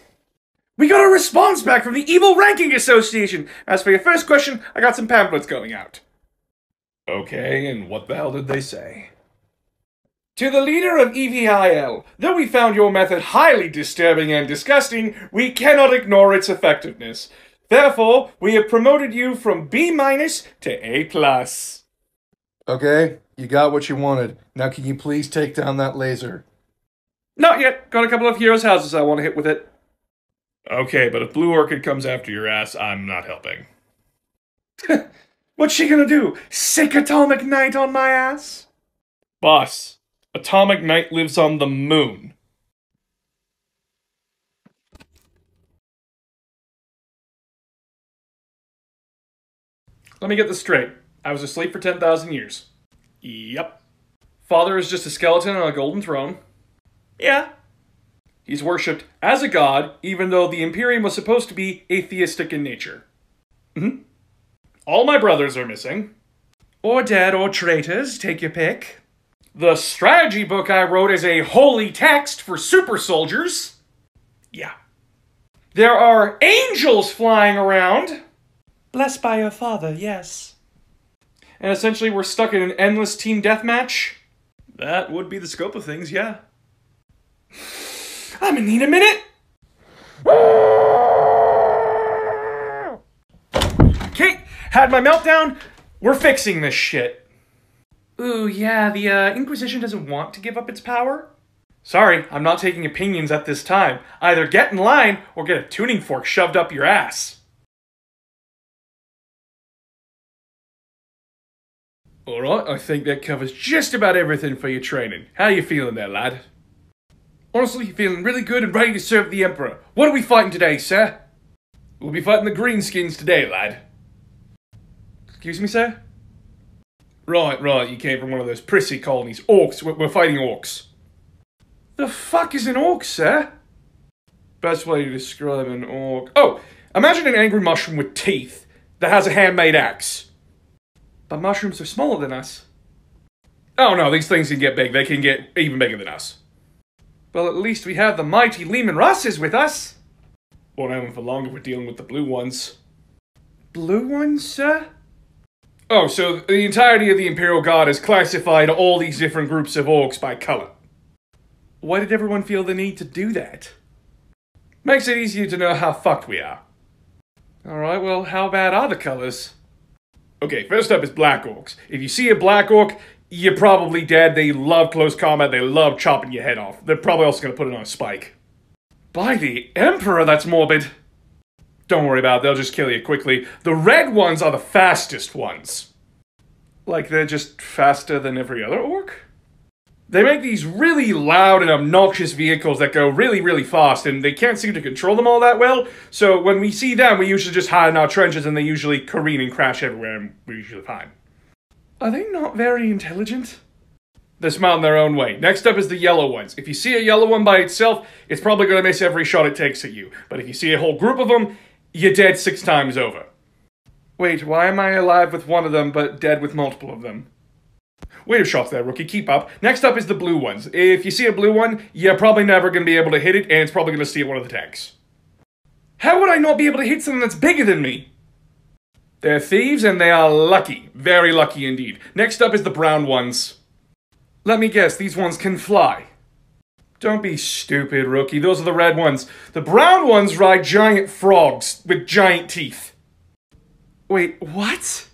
We got a response back from the Evil Ranking Association! As for your first question, I got some pamphlets going out. Okay, and what the hell did they say? To the leader of EVIL, though we found your method highly disturbing and disgusting, we cannot ignore its effectiveness. Therefore, we have promoted you from B- to A+. Okay, you got what you wanted. Now can you please take down that laser? Not yet. Got a couple of heroes' houses I want to hit with it. Okay, but if Blue Orchid comes after your ass, I'm not helping. What's she gonna do? Sick Atomic Knight on my ass? Boss, Atomic Knight lives on the moon. Let me get this straight. I was asleep for 10,000 years. Yep. Father is just a skeleton on a golden throne. Yeah. He's worshipped as a god, even though the Imperium was supposed to be atheistic in nature. All my brothers are missing. Or dead or traitors, take your pick. The strategy book I wrote is a holy text for super soldiers. Yeah. There are angels flying around. Blessed by your father, yes. And essentially we're stuck in an endless team deathmatch. That would be the scope of things, yeah. I'm gonna need a minute. Okay, had my meltdown. We're fixing this shit. Ooh, yeah, the Inquisition doesn't want to give up its power. Sorry, I'm not taking opinions at this time. Either get in line or get a tuning fork shoved up your ass. Alright, I think that covers just about everything for your training. How you feeling there, lad? Honestly, feeling really good and ready to serve the Emperor. What are we fighting today, sir? We'll be fighting the Greenskins today, lad. Excuse me, sir? Right, you came from one of those prissy colonies. Orcs, we're fighting orcs. The fuck is an orc, sir? Best way to describe an orc... Oh, imagine an angry mushroom with teeth that has a handmade axe. But mushrooms are smaller than us. Oh no, these things can get big. They can get even bigger than us. Well, at least we have the mighty Leman Russes with us. Won't have them for long if we're dealing with the blue ones. Blue ones, sir? Oh, so the entirety of the Imperial Guard has classified all these different groups of orcs by color. Why did everyone feel the need to do that? Makes it easier to know how fucked we are. Alright, well, how bad are the colors? Okay, first up is Black Orcs. If you see a Black Orc, you're probably dead. They love close combat. They love chopping your head off. They're probably also going to put it on a spike. By the Emperor, that's morbid. Don't worry about it. They'll just kill you quickly. The red ones are the fastest ones. Like they're just faster than every other orc? They make these really loud and obnoxious vehicles that go really, really fast, and they can't seem to control them all that well, so when we see them, we usually just hide in our trenches, and they usually careen and crash everywhere, and we're usually fine. Are they not very intelligent? They're smart in their own way. Next up is the yellow ones. If you see a yellow one by itself, it's probably going to miss every shot it takes at you, but if you see a whole group of them, you're dead 6 times over. Wait, why am I alive with one of them, but dead with multiple of them? Way to shots there, rookie. Keep up. Next up is the blue ones. If you see a blue one, you're probably never going to be able to hit it, and it's probably going to steal one of the tanks. How would I not be able to hit something that's bigger than me? They're thieves, and they are lucky. Very lucky indeed. Next up is the brown ones. Let me guess, these ones can fly. Don't be stupid, rookie. Those are the red ones. The brown ones ride giant frogs with giant teeth. Wait, what?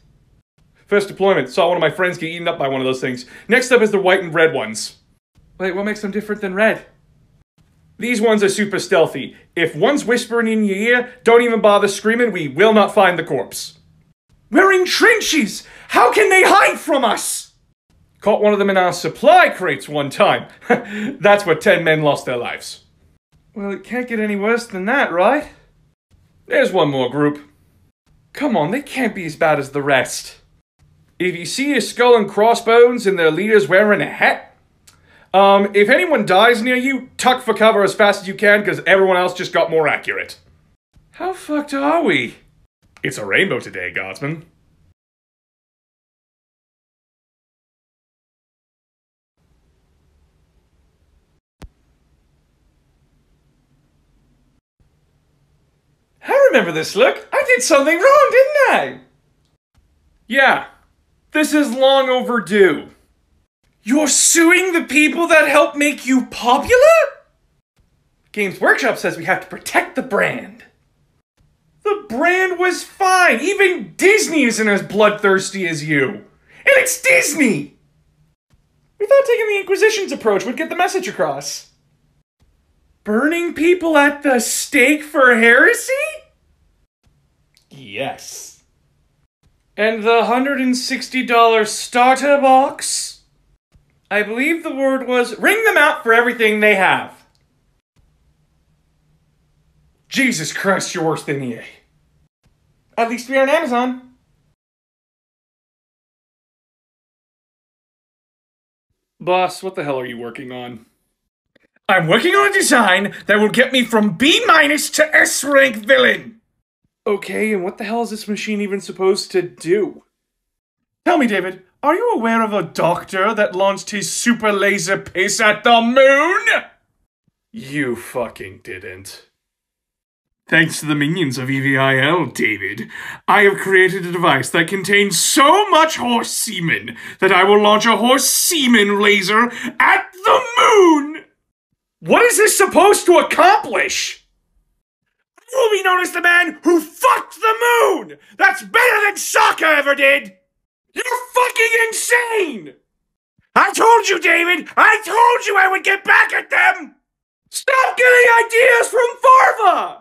First deployment, saw one of my friends get eaten up by one of those things. Next up is the white and red ones. Wait, what makes them different than red? These ones are super stealthy. If one's whispering in your ear, don't even bother screaming, we will not find the corpse. We're in trenches! How can they hide from us? Caught one of them in our supply crates one time. That's where 10 men lost their lives. Well, it can't get any worse than that, right? There's one more group. Come on, they can't be as bad as the rest. If you see a skull and crossbones and their leader's wearing a hat, if anyone dies near you, tuck for cover as fast as you can because everyone else just got more accurate. How fucked are we? It's a rainbow today, Guardsman. I remember this look. I did something wrong, didn't I? Yeah. This is long overdue. You're suing the people that helped make you popular? Games Workshop says we have to protect the brand. The brand was fine. Even Disney isn't as bloodthirsty as you. And it's Disney! We thought taking the Inquisition's approach would get the message across. Burning people at the stake for heresy? Yes. And the $160 starter box? I believe the word was, ring them out for everything they have. Jesus Christ, you're worse than EA. At least we are on Amazon. Boss, what the hell are you working on? I'm working on a design that will get me from B- to S rank villain. Okay, and what the hell is this machine even supposed to do? Tell me, David, are you aware of a doctor that launched his super laser piss at the moon? You fucking didn't. Thanks to the minions of EVIL, David, I have created a device that contains so much horse semen that I will launch a horse semen laser at the moon! What is this supposed to accomplish? I will be known as the man who fucked the moon! That's better than Sokka ever did! You're fucking insane! I told you, David! I told you I would get back at them! Stop getting ideas from Farva!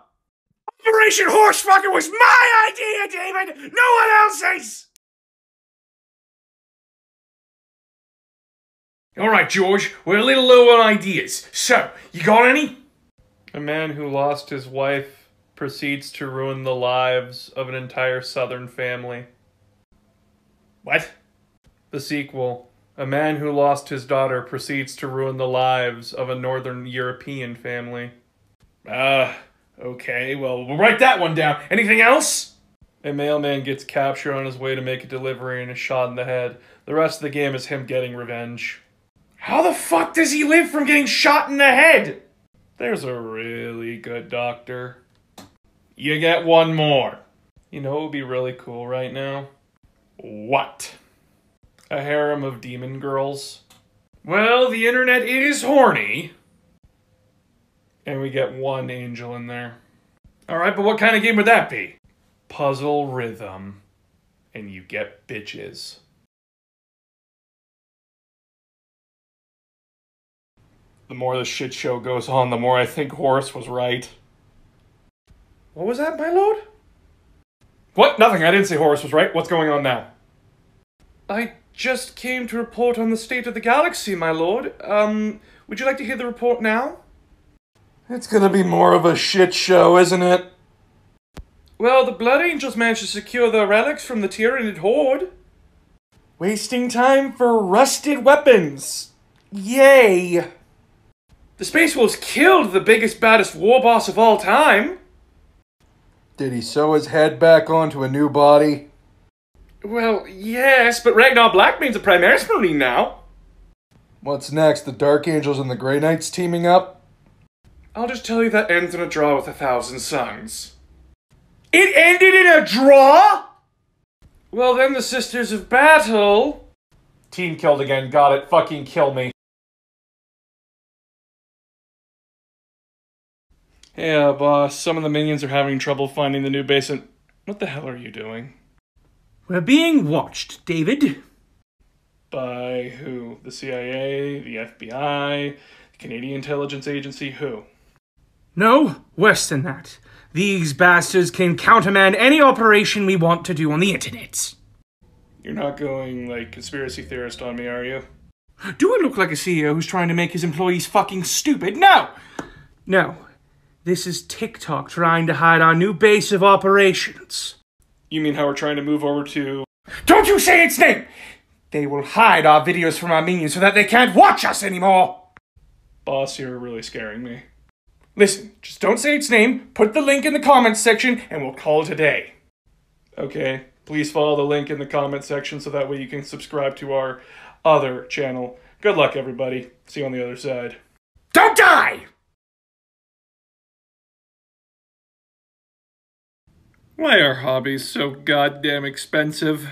Operation Horsefucker was my idea, David! No one else's! Alright, George, we're a little low on ideas. So, you got any? A man who lost his wife proceeds to ruin the lives of an entire Southern family. What? The sequel. A man who lost his daughter proceeds to ruin the lives of a Northern European family. Okay, well, we'll write that one down. Anything else? A mailman gets captured on his way to make a delivery and is shot in the head. The rest of the game is him getting revenge. How the fuck does he live from getting shot in the head? There's a really good doctor. You get one more. You know what would be really cool right now? What? A harem of demon girls. Well, the internet is horny. And we get one angel in there. Alright, but what kind of game would that be? Puzzle rhythm. And you get bitches. The more the shit show goes on, the more I think Horace was right. What was that, my lord? What? Nothing. I didn't say Horace was right. What's going on now? I just came to report on the state of the galaxy, my lord. Would you like to hear the report now? It's gonna be more of a shit show, isn't it? Well, the Blood Angels managed to secure the relics from the Tyranid Horde. Wasting time for rusted weapons. Yay! The Space Wolves killed the biggest, baddest war boss of all time. Did he sew his head back onto a new body? Well, yes, but Ragnar Blackmane's a Primaris Marine now. What's next? The Dark Angels and the Grey Knights teaming up? I'll just tell you that ends in a draw with 1,000 suns. It ended in a draw? Well, then the Sisters of Battle... Team killed again. Got it. Fucking kill me. Yeah, boss. Some of the minions are having trouble finding the new base and... What the hell are you doing? We're being watched, David. By who? The CIA? The FBI? The Canadian Intelligence Agency? Who? No, worse than that. These bastards can countermand any operation we want to do on the internet. You're not going, like, conspiracy theorist on me, are you? Do I look like a CEO who's trying to make his employees fucking stupid? No! No. This is TikTok trying to hide our new base of operations. You mean how we're trying to move over to... Don't you say its name! They will hide our videos from our minions so that they can't watch us anymore! Boss, you're really scaring me. Listen, just don't say its name, put the link in the comments section, and we'll call it a day. Okay, please follow the link in the comment section so that way you can subscribe to our other channel. Good luck, everybody. See you on the other side. Don't die! Why are hobbies so goddamn expensive?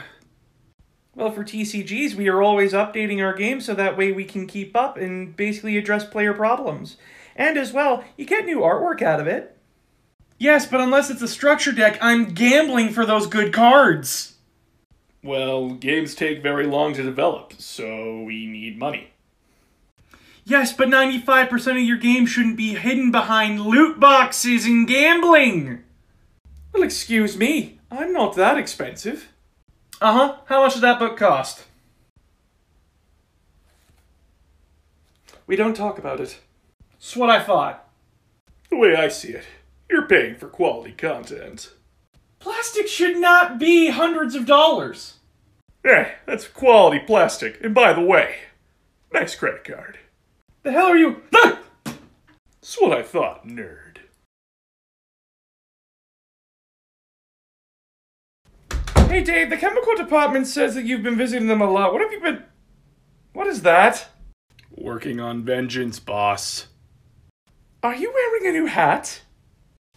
Well, for TCGs, we are always updating our game so that way we can keep up and basically address player problems. And as well, you get new artwork out of it. Yes, but unless it's a structure deck, I'm gambling for those good cards. Well, games take very long to develop, so we need money. Yes, but 95% of your game shouldn't be hidden behind loot boxes and gambling. Well, excuse me, I'm not that expensive. Uh-huh, how much does that book cost? We don't talk about it. That's what I thought. The way I see it, you're paying for quality content. Plastic should not be hundreds of dollars. Eh, that's quality plastic. And by the way, nice credit card. The hell are you? Ah! That's what I thought, nerd. Hey Dave, the chemical department says that you've been visiting them a lot. What have you been... What is that? Working on vengeance, boss. Are you wearing a new hat?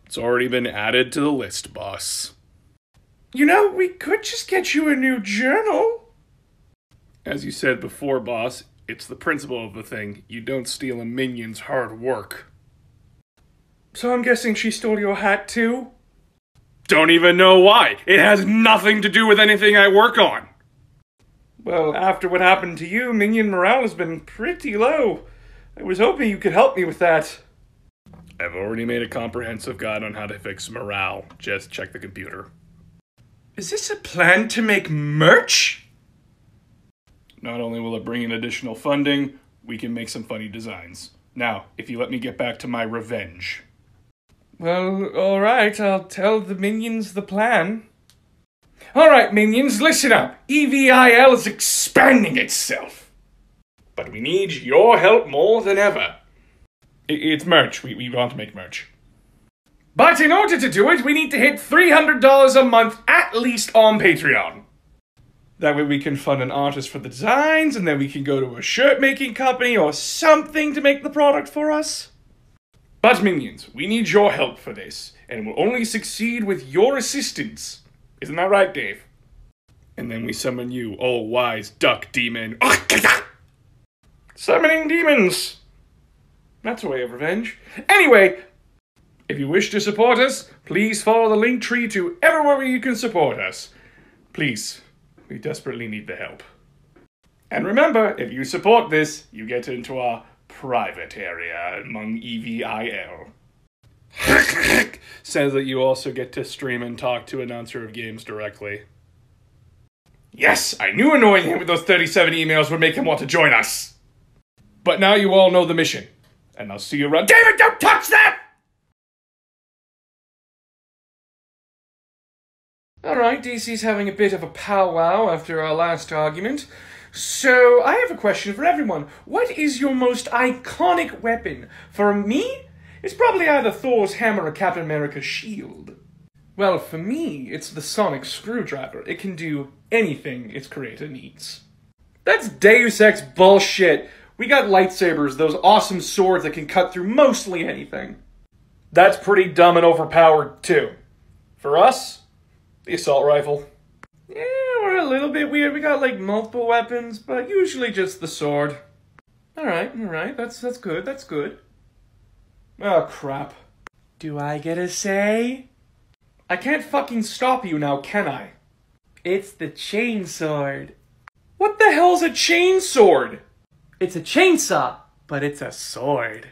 It's already been added to the list, boss. You know, we could just get you a new journal. As you said before, boss, it's the principle of the thing. You don't steal a minion's hard work. So I'm guessing she stole your hat too? Don't even know why. It has nothing to do with anything I work on. Well, after what happened to you, minion morale has been pretty low. I was hoping you could help me with that. I've already made a comprehensive guide on how to fix morale. Just check the computer. Is this a plan to make merch? Not only will it bring in additional funding, we can make some funny designs. Now, if you let me get back to my revenge. Well, alright, I'll tell the minions the plan. Alright, minions, listen up. EVIL is expanding itself. But we need your help more than ever. It's merch. We want to make merch. But in order to do it, we need to hit $300 a month at least on Patreon. That way we can fund an artist for the designs, and then we can go to a shirt-making company or something to make the product for us. But minions, we need your help for this, and we'll only succeed with your assistance. Isn't that right, Dave? And then we summon you, all-wise duck demon. Summoning demons! That's a way of revenge. Anyway, if you wish to support us, please follow the link tree to everywhere you can support us. Please, we desperately need the help. And remember, if you support this, you get into our private area among EVIL. Says that you also get to stream and talk to Announcer of Games directly. Yes, I knew annoying him with those 37 emails would make him want to join us. But now you all know the mission. And I'll see you around. David, don't touch that! Alright, DC's having a bit of a powwow after our last argument. So, I have a question for everyone. What is your most iconic weapon? For me, it's probably either Thor's hammer or Captain America's shield. Well, for me, it's the sonic screwdriver. It can do anything its creator needs. That's Deus Ex bullshit. We got lightsabers, those awesome swords that can cut through mostly anything. That's pretty dumb and overpowered, too. For us, the assault rifle. Yeah, we're a little bit weird. We got, like, multiple weapons, but usually just the sword. Alright, that's good, that's good. Oh, crap. Do I get a say? I can't fucking stop you now, can I? It's the chainsword. What the hell's a chainsword? It's a chainsaw, but it's a sword.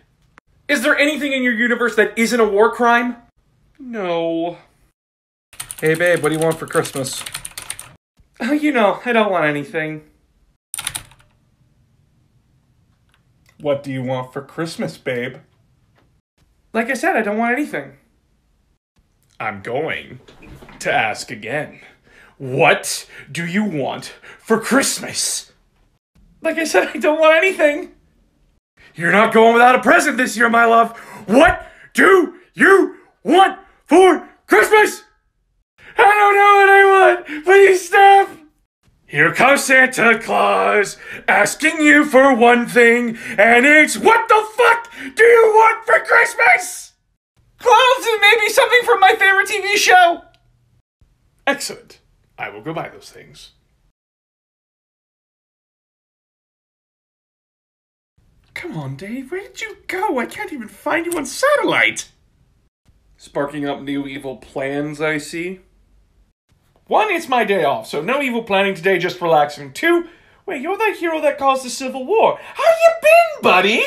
Is there anything in your universe that isn't a war crime? No. Hey babe, what do you want for Christmas? Oh, you know, I don't want anything. What do you want for Christmas, babe? Like I said, I don't want anything. I'm going to ask again. What do you want for Christmas? Like I said, I don't want anything. You're not going without a present this year, my love. What do you want for Christmas? I don't know what I want. Please stop. Here comes Santa Claus asking you for one thing, and it's what the fuck do you want for Christmas? Clothes and maybe something from my favorite TV show. Excellent. I will go buy those things. Come on, Dave, where did you go? I can't even find you on satellite. Sparking up new evil plans, I see. 1, it's my day off, so no evil planning today, just relaxing. 2, wait, you're the hero that caused the Civil War. How you been, buddy?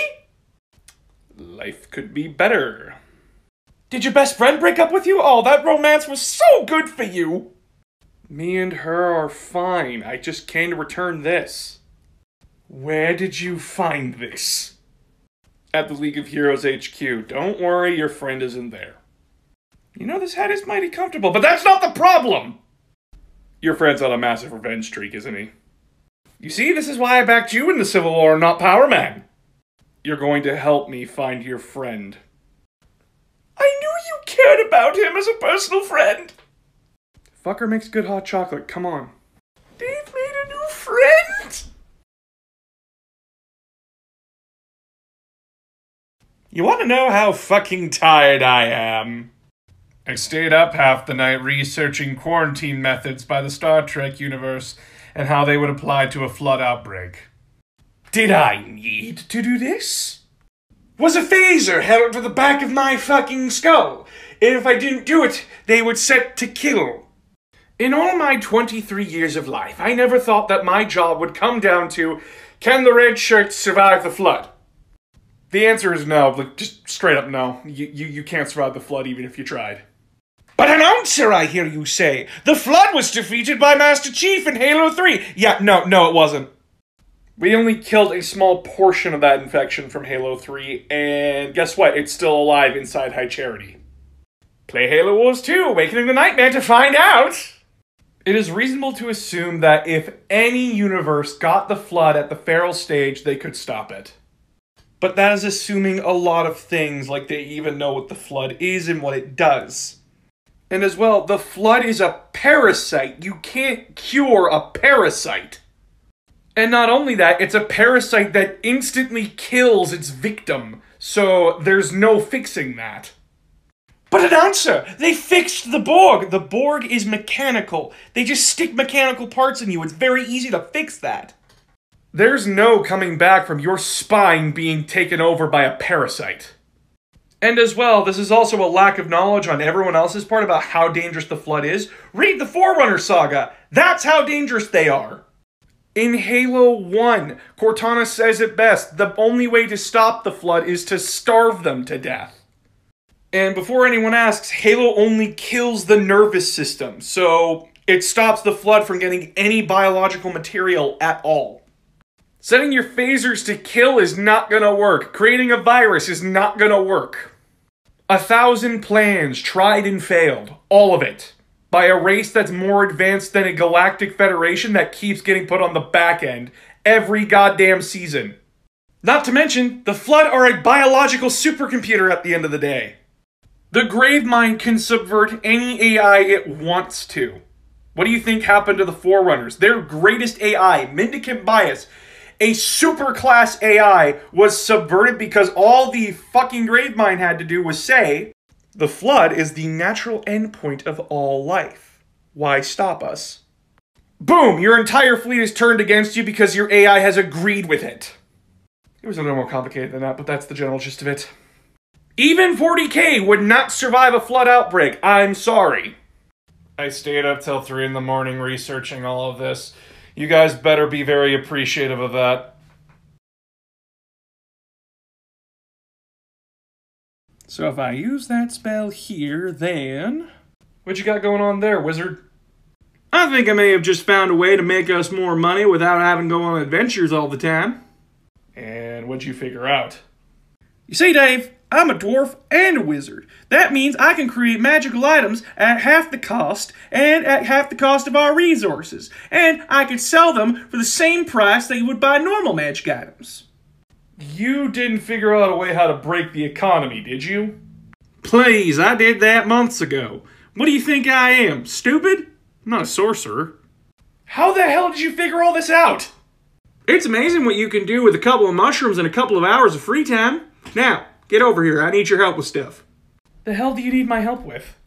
Life could be better. Did your best friend break up with you? Oh, that romance was so good for you. Me and her are fine. I just came to return this. Where did you find this? At the League of Heroes HQ. Don't worry, your friend isn't there. You know, this hat is mighty comfortable, but that's not the problem! Your friend's on a massive revenge streak, isn't he? You see, this is why I backed you in the Civil War, not Power Man. You're going to help me find your friend. I knew you cared about him as a personal friend. Fucker makes good hot chocolate, come on. Dave made a new friend? You want to know how fucking tired I am? I stayed up half the night researching quarantine methods by the Star Trek universe and how they would apply to a flood outbreak. Did I need to do this? Was a phaser held to the back of my fucking skull? If I didn't do it, they would set to kill. In all my 23 years of life, I never thought that my job would come down to, can the red shirts survive the flood? The answer is no, like, just straight up no. You can't survive the flood even if you tried. But announcer, I hear you say. The flood was defeated by Master Chief in Halo 3. Yeah, no, it wasn't. We only killed a small portion of that infection from Halo 3, and guess what? It's still alive inside High Charity. Play Halo Wars 2, Awakening the Nightmare to find out! It is reasonable to assume that if any universe got the flood at the feral stage, they could stop it. But that is assuming a lot of things, like they even know what the flood is and what it does. And as well, the flood is a parasite. You can't cure a parasite. And not only that, it's a parasite that instantly kills its victim. So there's no fixing that. But announcer, they fixed the Borg. The Borg is mechanical. They just stick mechanical parts in you. It's very easy to fix that. There's no coming back from your spine being taken over by a parasite. And as well, this is also a lack of knowledge on everyone else's part about how dangerous the flood is. Read the Forerunner saga. That's how dangerous they are. In Halo 1, Cortana says it best, the only way to stop the flood is to starve them to death. And before anyone asks, Halo only kills the nervous system, so it stops the flood from getting any biological material at all. Setting your phasers to kill is not gonna work. Creating a virus is not gonna work. 1,000 plans tried and failed. All of it. By a race that's more advanced than a galactic federation that keeps getting put on the back end every goddamn season. Not to mention, the Flood are a biological supercomputer at the end of the day. The Gravemind can subvert any AI it wants to. What do you think happened to the Forerunners? Their greatest AI, Mendicant Bias, a superclass AI, was subverted because all the fucking Gravemind had to do was say, the Flood is the natural endpoint of all life. Why stop us? Boom! Your entire fleet is turned against you because your AI has agreed with it. It was a little more complicated than that, but that's the general gist of it. Even 40k would not survive a flood outbreak. I'm sorry. I stayed up till 3 in the morning researching all of this. You guys better be very appreciative of that. So if I use that spell here, then... What you got going on there, wizard? I think I may have just found a way to make us more money without having to go on adventures all the time. And what'd you figure out? You see, Dave, I'm a dwarf and a wizard. That means I can create magical items at half the cost and at half the cost of our resources. And I could sell them for the same price that you would buy normal magic items. You didn't figure out a way how to break the economy, did you? Please, I did that months ago. What do you think I am, stupid? I'm not a sorcerer. How the hell did you figure all this out? It's amazing what you can do with a couple of mushrooms and a couple of hours of free time. Now, get over here. I need your help with stuff. The hell do you need my help with?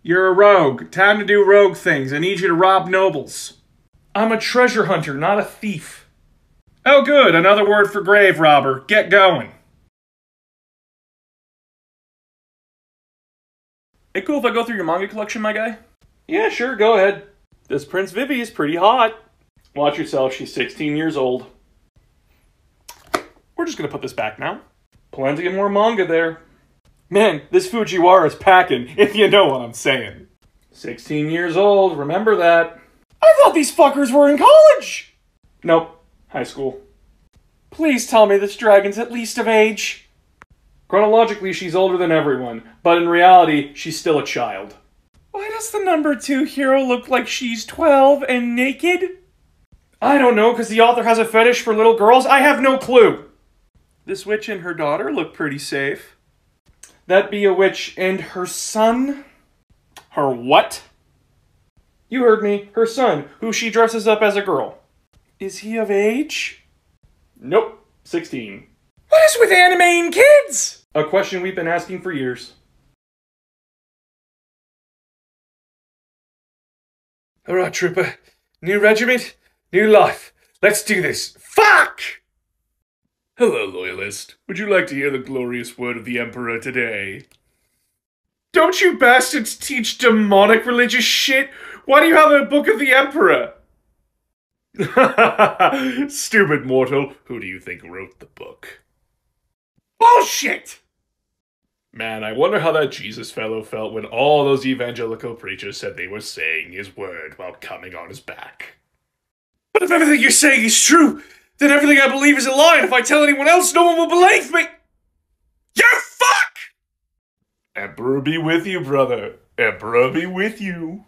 You're a rogue. Time to do rogue things. I need you to rob nobles. I'm a treasure hunter, not a thief. Oh good, another word for grave robber. Get going. Hey, cool if I go through your manga collection, my guy? Yeah, sure, go ahead. This Prince Vivy is pretty hot. Watch yourself, she's 16 years old. We're just gonna put this back now. Plenty of more manga there. Man, this Fujiwara's packing, if you know what I'm saying. 16 years old, remember that. I thought these fuckers were in college! Nope, high school. Please tell me this dragon's at least of age. Chronologically, she's older than everyone, but in reality, she's still a child. Why does the number 2 hero look like she's 12 and naked? I don't know, because the author has a fetish for little girls? I have no clue. This witch and her daughter look pretty safe. That be a witch and her son? Her what? You heard me. Her son, who she dresses up as a girl. Is he of age? Nope. 16. What is with anime and kids? A question we've been asking for years. Alright, Trooper. New regiment, new life. Let's do this. Fuck! Hello, Loyalist. Would you like to hear the glorious word of the Emperor today? Don't you bastards teach demonic religious shit? Why do you have a book of the Emperor? Stupid mortal. Who do you think wrote the book? Bullshit! Man, I wonder how that Jesus fellow felt when all those evangelical preachers said they were saying his word while coming on his back. But if everything you're saying is true, then everything I believe is a lie, and if I tell anyone else, no one will believe me! You fuck! Emperor be with you, brother. Emperor be with you.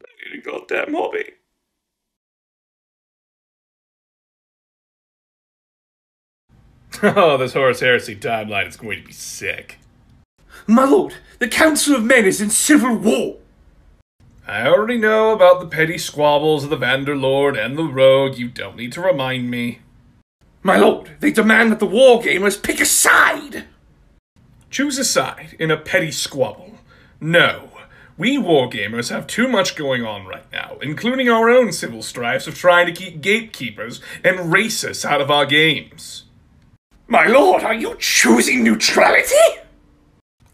I need a goddamn hobby. Oh, this Horus Heresy timeline is going to be sick. My lord, the Council of Men is in civil war. I already know about the petty squabbles of the Vanderlord and the Rogue. You don't need to remind me. My lord, they demand that the wargamers pick a side. Choose a side in a petty squabble. No. We wargamers have too much going on right now, including our own civil strifes of trying to keep gatekeepers and racists out of our games. My lord, are you choosing neutrality?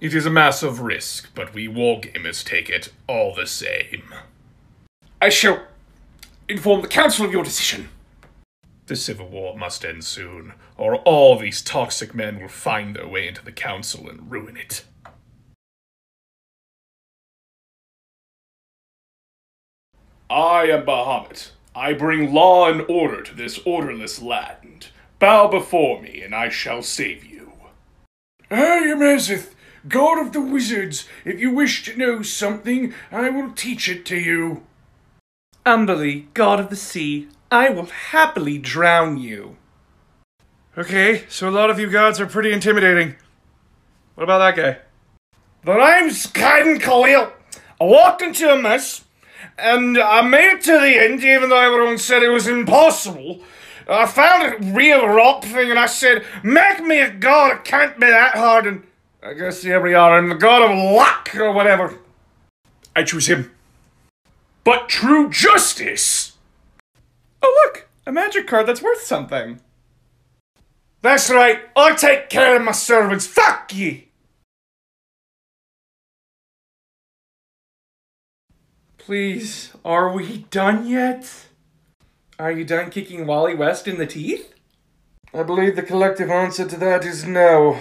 It is a massive risk, but we wargamers take it all the same. I shall inform the council of your decision. The civil war must end soon, or all these toxic men will find their way into the council and ruin it. I am Bahamut. I bring law and order to this orderless land. Bow before me, and I shall save you. I am Azith, god of the wizards. If you wish to know something, I will teach it to you. Umberly, god of the sea, I will happily drown you. Okay, so a lot of you gods are pretty intimidating. What about that guy? The name's Kaiden Khalil. I walked into a mess, and I made it to the end, even though everyone said it was impossible. I found a real rock thing, and I said, make me a god, it can't be that hard, and I guess here we are, I'm the god of luck, or whatever. I choose him. But true justice! Oh look, a magic card that's worth something. That's right, I take care of my servants, fuck ye! Please, are we done yet? Are you done kicking Wally West in the teeth? I believe the collective answer to that is no.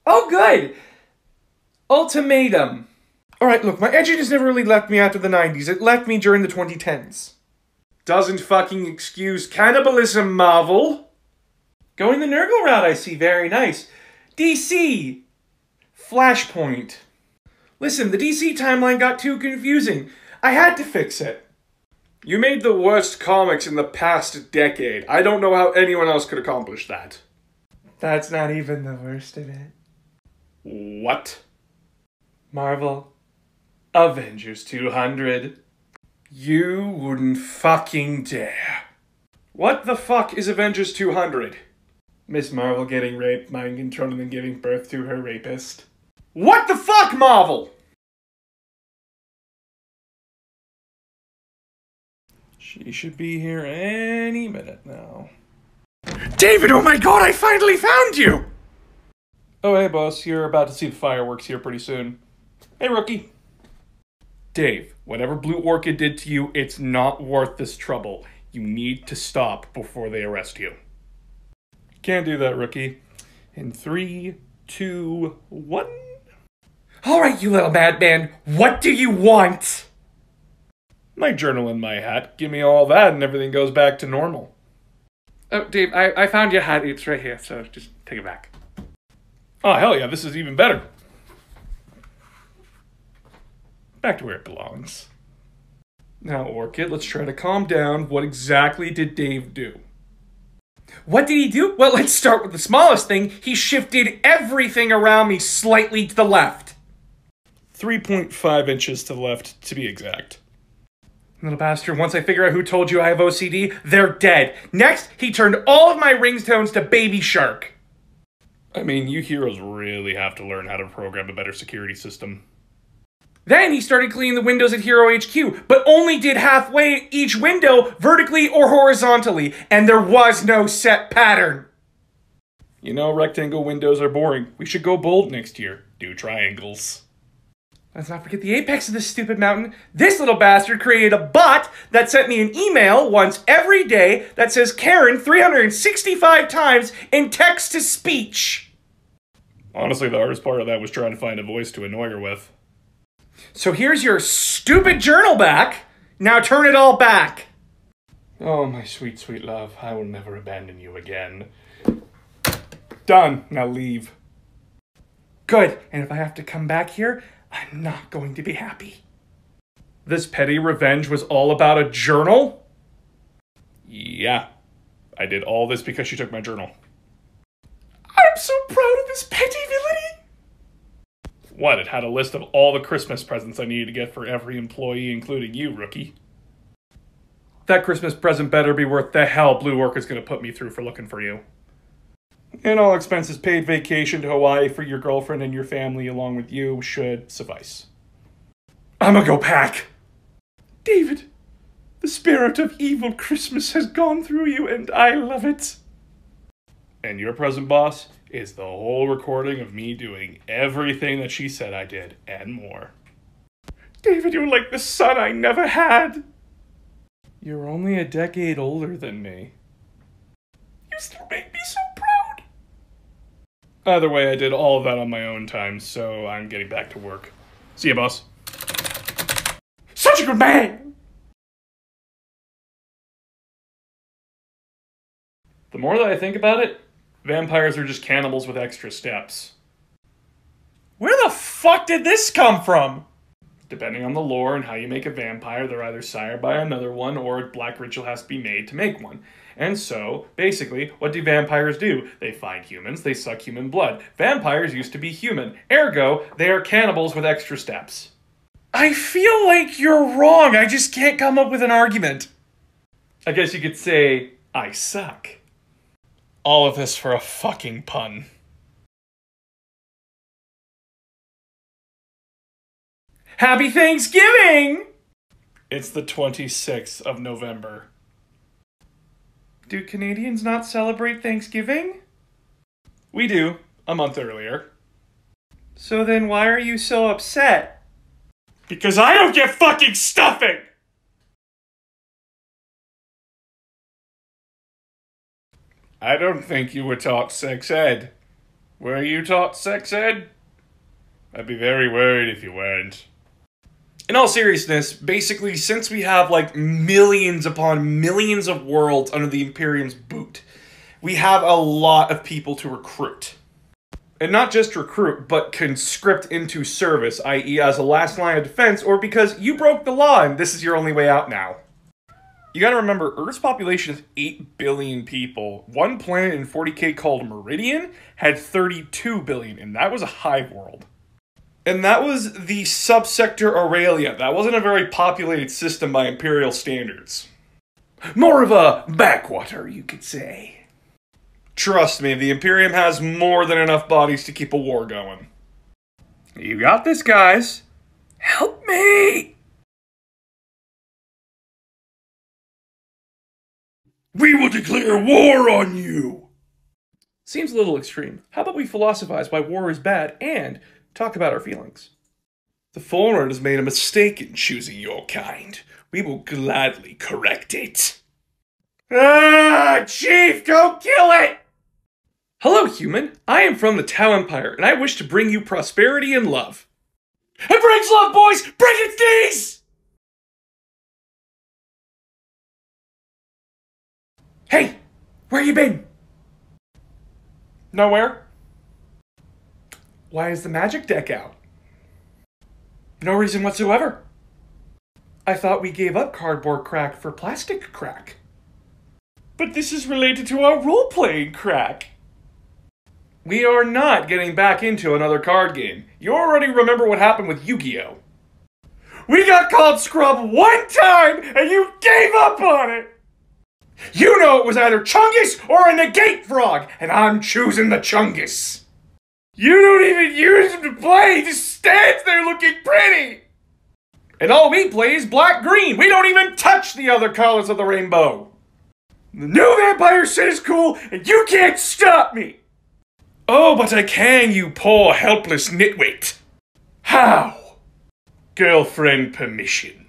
Oh, good! Ultimatum. Alright, look, my edginess never really left me after the 90s. It left me during the 2010s. Doesn't fucking excuse cannibalism, Marvel. Going the Nurgle route, I see. Very nice. DC. Flashpoint. Listen, the DC timeline got too confusing. I had to fix it. You made the worst comics in the past decade. I don't know how anyone else could accomplish that. That's not even the worst of it. What? Marvel. Avengers 200. You wouldn't fucking dare. What the fuck is Avengers 200? Miss Marvel getting raped, mind controlled, and then giving birth to her rapist. What the fuck, Marvel? She should be here any minute now. David, oh my god, I finally found you! Oh, hey, boss. You're about to see the fireworks here pretty soon. Hey, rookie. Dave, whatever Blue Orchid did to you, it's not worth this trouble. You need to stop before they arrest you. Can't do that, rookie. In 3, 2, 1. Alright, you little madman, what do you want? My journal in my hat. Give me all that and everything goes back to normal. Oh, Dave, I found your hat. It's right here, so just take it back. Oh, hell yeah, this is even better. Back to where it belongs. Now, Orchid, let's try to calm down. What exactly did Dave do? What did he do? Well, let's start with the smallest thing. He shifted everything around me slightly to the left. 3.5 inches to the left, to be exact. Little bastard, once I figure out who told you I have OCD, they're dead. Next, he turned all of my ringtones to Baby Shark. I mean, you heroes really have to learn how to program a better security system. Then he started cleaning the windows at Hero HQ, but only did halfway each window vertically or horizontally, and there was no set pattern. You know, rectangle windows are boring. We should go bold next year. Do triangles. Let's not forget the apex of this stupid mountain. This little bastard created a bot that sent me an email once every day that says Karen 365 times in text-to-speech. Honestly, the hardest part of that was trying to find a voice to annoy her with. So here's your stupid journal back. Now turn it all back. Oh, my sweet, sweet love. I will never abandon you again. Done. Now leave. Good. And if I have to come back here, I'm not going to be happy. This petty revenge was all about a journal? Yeah. I did all this because she took my journal. I'm so proud of this petty villainy. What? It had a list of all the Christmas presents I needed to get for every employee, including you, rookie. That Christmas present better be worth the hell Blue Orchid's gonna put me through for looking for you. And all expenses paid vacation to Hawaii for your girlfriend and your family along with you should suffice. I'ma go pack. David, the spirit of evil Christmas has gone through you and I love it. And your present, boss, is the whole recording of me doing everything that she said I did and more. David, you're like the son I never had. You're only a decade older than me. You still make me so proud. Either way, I did all of that on my own time, so I'm getting back to work. See ya, boss. Such a good man! The more that I think about it, vampires are just cannibals with extra steps. Where the fuck did this come from? Depending on the lore and how you make a vampire, they're either sired by another one or a black ritual has to be made to make one. And so, basically, what do vampires do? They find humans, they suck human blood. Vampires used to be human. Ergo, they are cannibals with extra steps. I feel like you're wrong. I just can't come up with an argument. I guess you could say, I suck. All of this for a fucking pun. Happy Thanksgiving! It's the 26th of November. Do Canadians not celebrate Thanksgiving? We do, a month earlier. So then why are you so upset? Because I don't get fucking stuffing! I don't think you were taught sex ed. Were you taught sex ed? I'd be very worried if you weren't. In all seriousness, basically, since we have like millions upon millions of worlds under the Imperium's boot, we have a lot of people to recruit. And not just recruit, but conscript into service, i.e. as a last line of defense, or because you broke the law and this is your only way out now. You gotta remember, Earth's population is 8 billion people. One planet in 40K called Meridian had 32 billion, and that was a hive world. And that was the subsector Aurelia. That wasn't a very populated system by Imperial standards. More of a backwater, you could say. Trust me, the Imperium has more than enough bodies to keep a war going. You got this, guys. Help me! We will declare war on you! Seems a little extreme. How about we philosophize why war is bad and talk about our feelings? The Fallen has made a mistake in choosing your kind. We will gladly correct it. Ah, Chief, don't kill it! Hello, human. I am from the Tau Empire, and I wish to bring you prosperity and love. It brings love, boys! Bring it, these! Hey, where you been? Nowhere. Why is the magic deck out? No reason whatsoever. I thought we gave up cardboard crack for plastic crack. But this is related to our role-playing crack. We are not getting back into another card game. You already remember what happened with Yu-Gi-Oh! We got called scrub one time, and you gave up on it! You know it was either Chungus or a negate frog, and I'm choosing the Chungus. You don't even use him to play, he just stands there looking pretty! And all we play is black-green. We don't even touch the other colors of the rainbow. The new vampire shit is cool, and you can't stop me! Oh, but I can, you poor helpless nitwit. How? Girlfriend permission.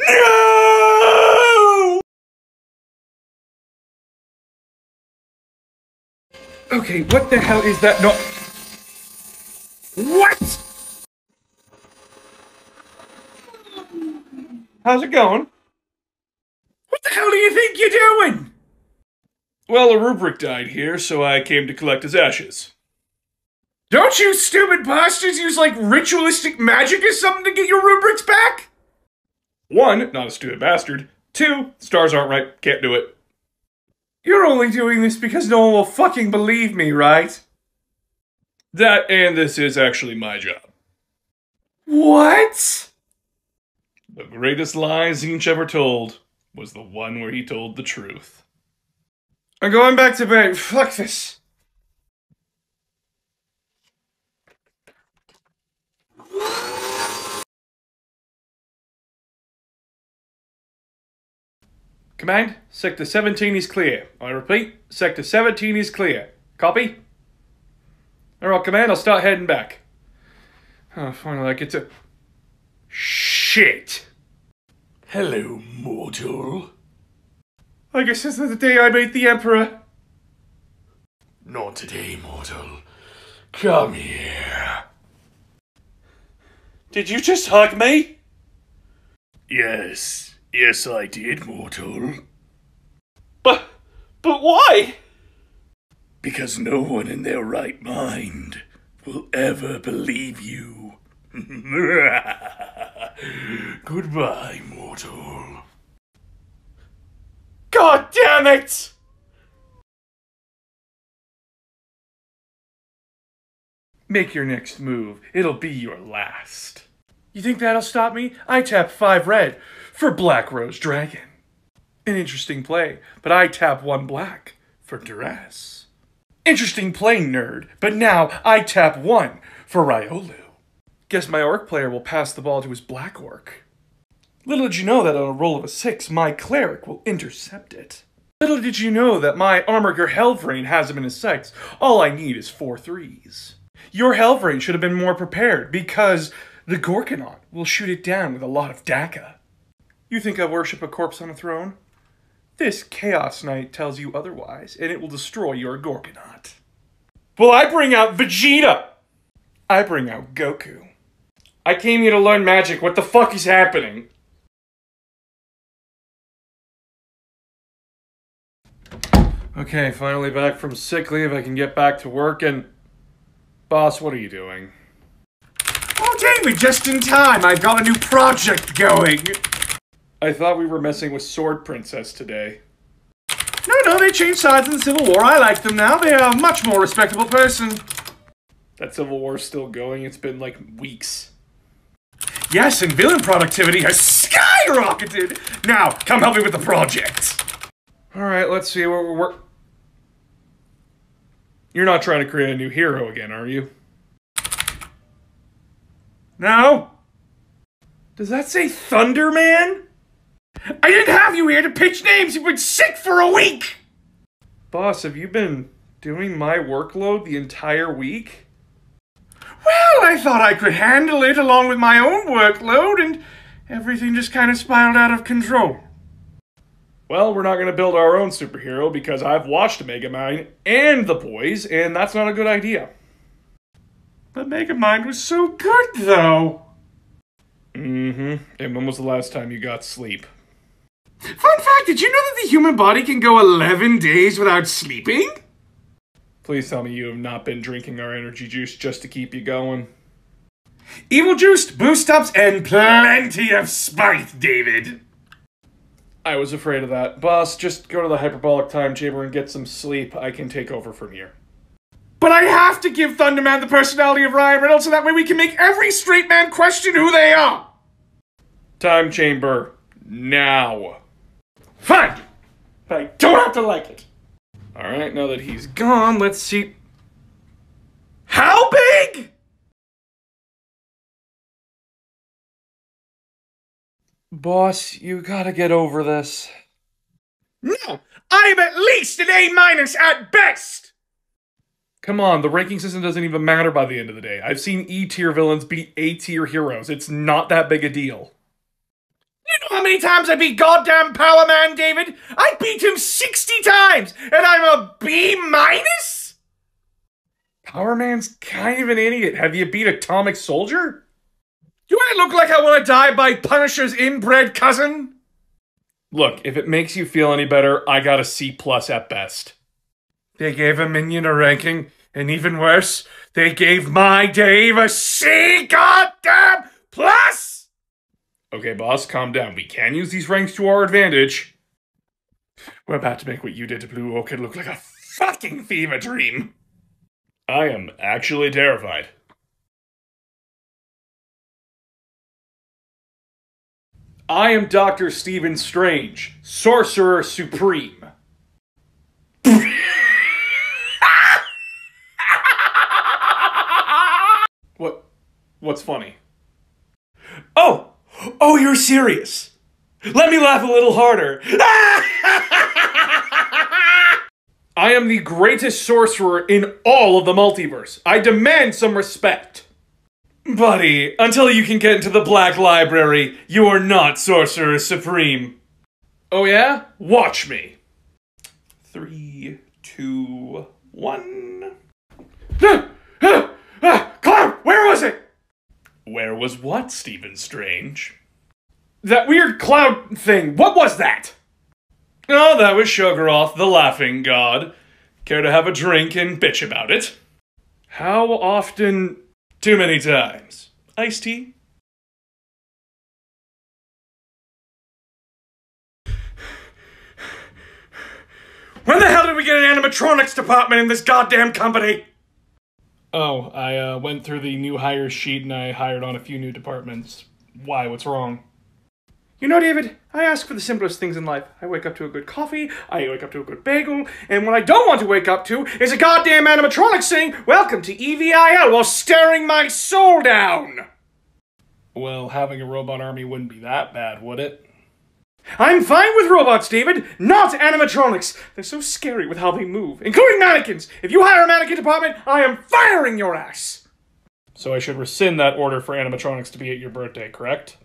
No! Okay, what the hell is that? No. What? How's it going? What the hell do you think you're doing? Well, a rubric died here, so I came to collect his ashes. Don't you stupid bastards use like ritualistic magic or something to get your rubrics back? 1, not a stupid bastard. 2, stars aren't right, can't do it. You're only doing this because no one will fucking believe me, right? That and this is actually my job. What? The greatest lie Zinch ever told was the one where he told the truth. I'm going back to bed. Fuck this. Command, Sector 17 is clear. I repeat, Sector 17 is clear. Copy? Alright, Command, I'll start heading back. Oh, finally I get to... Shit! Hello, mortal. I guess this is the day I meet the Emperor. Not today, mortal. Come here. Did you just hug me? Yes. Yes, I did, mortal. But why? Because no one in their right mind will ever believe you. Goodbye, mortal. God damn it! Make your next move. It'll be your last. You think that'll stop me? I tap 5 red for Black Rose Dragon. An interesting play, but I tap 1 black for Duress. Interesting play, nerd, but now I tap 1 for Riolu. Guess my orc player will pass the ball to his black orc. Little did you know that on a roll of a 6, my cleric will intercept it. Little did you know that my Armiger Helvrain has him in his sights. All I need is 4 threes. Your Helvrain should have been more prepared, because the Gorkanaut will shoot it down with a lot of Daka. You think I worship a corpse on a throne? This Chaos Knight tells you otherwise, and it will destroy your Gorkanaut. Well, I bring out Vegeta! I bring out Goku. I came here to learn magic. What the fuck is happening? Okay, finally back from sick leave. I can get back to work and... Boss, what are you doing? Oh, David, just in time. I've got a new project going. I thought we were messing with Sword Princess today. No, they changed sides in the Civil War. I like them now. They are a much more respectable person. That Civil War's still going. It's been like weeks. Yes, and villain productivity has skyrocketed. Now, come help me with the project. Alright, let's see what we're... You're not trying to create a new hero again, are you? No. Does that say Thunderman? I didn't have you here to pitch names. You've been sick for a week. Boss, have you been Doing my workload the entire week? Well, I thought I could handle it along with my own workload, and everything just kind of spiraled out of control. Well, we're not going to build our own superhero because I've watched Megamind and The Boys, and that's not a good idea. But Megamind was so good, though. Mm-hmm. And when was the last time you got sleep? Fun fact, did you know that the human body can go 11 days without sleeping? Please tell me you have not been drinking our energy juice just to keep you going. Evil juiced, boost ups, and plenty of spite, David. I was afraid of that. Boss, just go to the hyperbolic time chamber and get some sleep. I can take over from here. But I have to give Thunderman the personality of Ryan Reynolds so that way we can make every straight man question who they are. Time chamber. Now. Fine. But I don't have to like it. Alright, now that he's gone, let's see. How big? Boss, you gotta get over this. No, I'm at least an A- at best. Come on, the ranking system doesn't even matter by the end of the day. I've seen E-tier villains beat A-tier heroes. It's not that big a deal. You know how many times I beat goddamn Power Man, David? I beat him 60 times, and I'm a B-? Power Man's kind of an idiot. Have you beat Atomic Soldier? Do I look like I want to die by Punisher's inbred cousin? Look, if it makes you feel any better, I got a C+ at best. They gave a minion a ranking, and even worse, they gave my Dave a C goddamn plus! Okay, boss, calm down. We can use these ranks to our advantage. We're about to make what you did to Blue Orchid look like a fucking fever dream. I am actually terrified. I am Dr. Stephen Strange, Sorcerer Supreme. What's funny? Oh, you're serious. Let me laugh a little harder. I am the greatest sorcerer in all of the multiverse. I demand some respect. Buddy, until you can get into the Black Library, you are not Sorcerer Supreme. Oh yeah? Watch me. 3, 2, 1. Cloud, where was it? Where was what, Stephen Strange? That weird cloud thing, what was that? Oh, that was Sugaroth, the laughing god. Care to have a drink and bitch about it? How often? Too many times. Iced tea? When the hell did we get an animatronics department in this goddamn company? Oh, I went through the new hire sheet and I hired on a few new departments. Why? What's wrong? You know, David, I ask for the simplest things in life. I wake up to a good coffee, I wake up to a good bagel, and what I don't want to wake up to is a goddamn animatronic saying, "Welcome to EVIL," while staring my soul down! Well, having a robot army wouldn't be that bad, would it? I'm fine with robots, David, not animatronics. They're so scary with how they move, including mannequins. If you hire a mannequin department, I am firing your ass! So I should rescind that order for animatronics to be at your birthday, correct?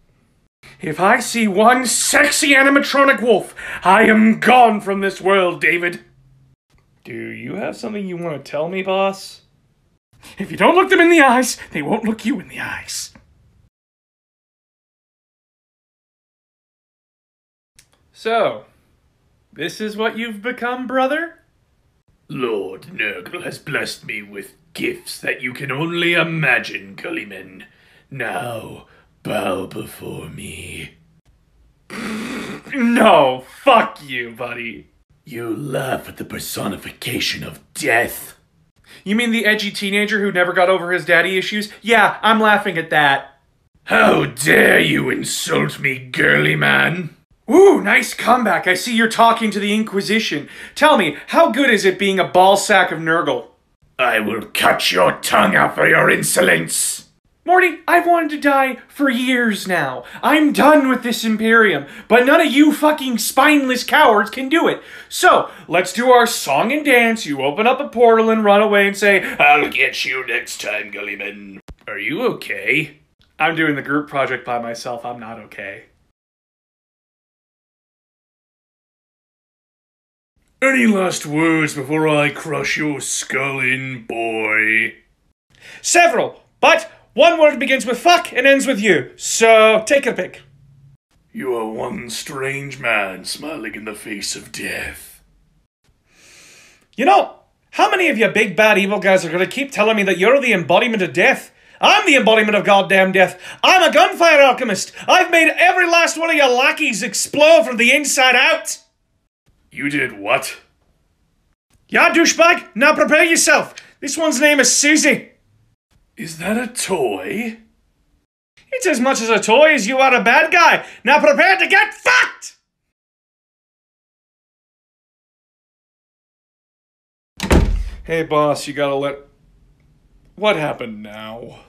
If I see one sexy animatronic wolf, I am gone from this world, David. Do you have something you want to tell me, boss? If you don't look them in the eyes, they won't look you in the eyes. So, this is what you've become, brother? Lord Nurgle has blessed me with gifts that you can only imagine, Gullyman. Now, bow before me. No, fuck you, buddy. You laugh at the personification of death. You mean the edgy teenager who never got over his daddy issues? Yeah, I'm laughing at that. How dare you insult me, girly man? Ooh, nice comeback. I see you're talking to the Inquisition. Tell me, how good is it being a ball sack of Nurgle? I will cut your tongue out for your insolence. Morty, I've wanted to die for years now. I'm done with this Imperium, but none of you fucking spineless cowards can do it. So, let's do our song and dance. You open up a portal and run away and say, I'll get you next time, Gullyman. Are you okay? I'm doing the group project by myself. I'm not okay. Any last words before I crush your skull in, boy? Several, but one word begins with fuck and ends with you. So, take a pick. You are one strange man smiling in the face of death. You know, how many of you big bad evil guys are going to keep telling me that you're the embodiment of death? I'm the embodiment of goddamn death. I'm a gunfire alchemist. I've made every last one of your lackeys explode from the inside out. You did what? Yeah, douchebag. Now prepare yourself. This one's name is Susie. Is that a toy? It's as much as a toy as you are a bad guy. Now prepare to get fucked! Hey boss, you gotta let... What happened now?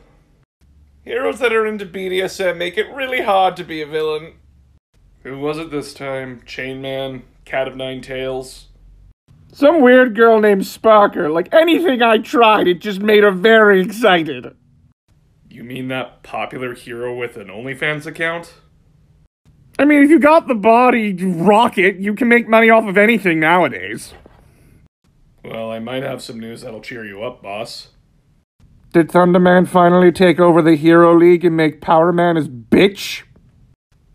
Heroes that are into BDSM make it really hard to be a villain. Who was it this time? Chain Man? Cat of Nine Tails? Some weird girl named Sparker. Like anything I tried, it just made her very excited. You mean that popular hero with an OnlyFans account? I mean, if you got the body rocket, you can make money off of anything nowadays. Well, I might have some news that'll cheer you up, boss. Did Thunderman finally take over the Hero League and make Power Man his bitch?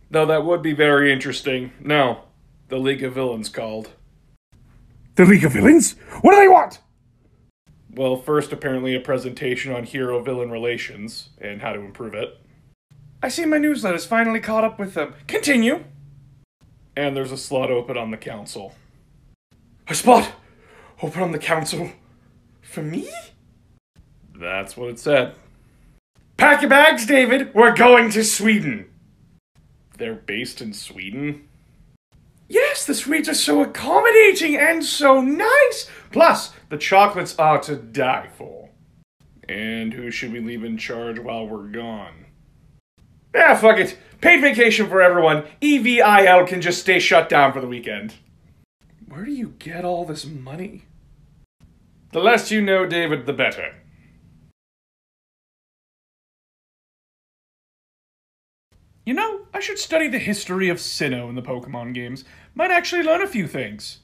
Though that would be very interesting. No, the League of Villains called. The League of Villains? What do they want? Well, first apparently a presentation on hero-villain relations and how to improve it. I see my newsletter's finally caught up with them. Continue. And there's a slot open on the council. A spot open on the council for me? That's what it said. Pack your bags, David. We're going to Sweden. They're based in Sweden? Yes, the Swedes are so accommodating and so nice. Plus, the chocolates are to die for. And who should we leave in charge while we're gone? Ah, fuck it. Paid vacation for everyone. EVIL can just stay shut down for the weekend. Where do you get all this money? The less you know, David, the better. You know, I should study the history of Sinnoh in the Pokemon games. Might actually learn a few things.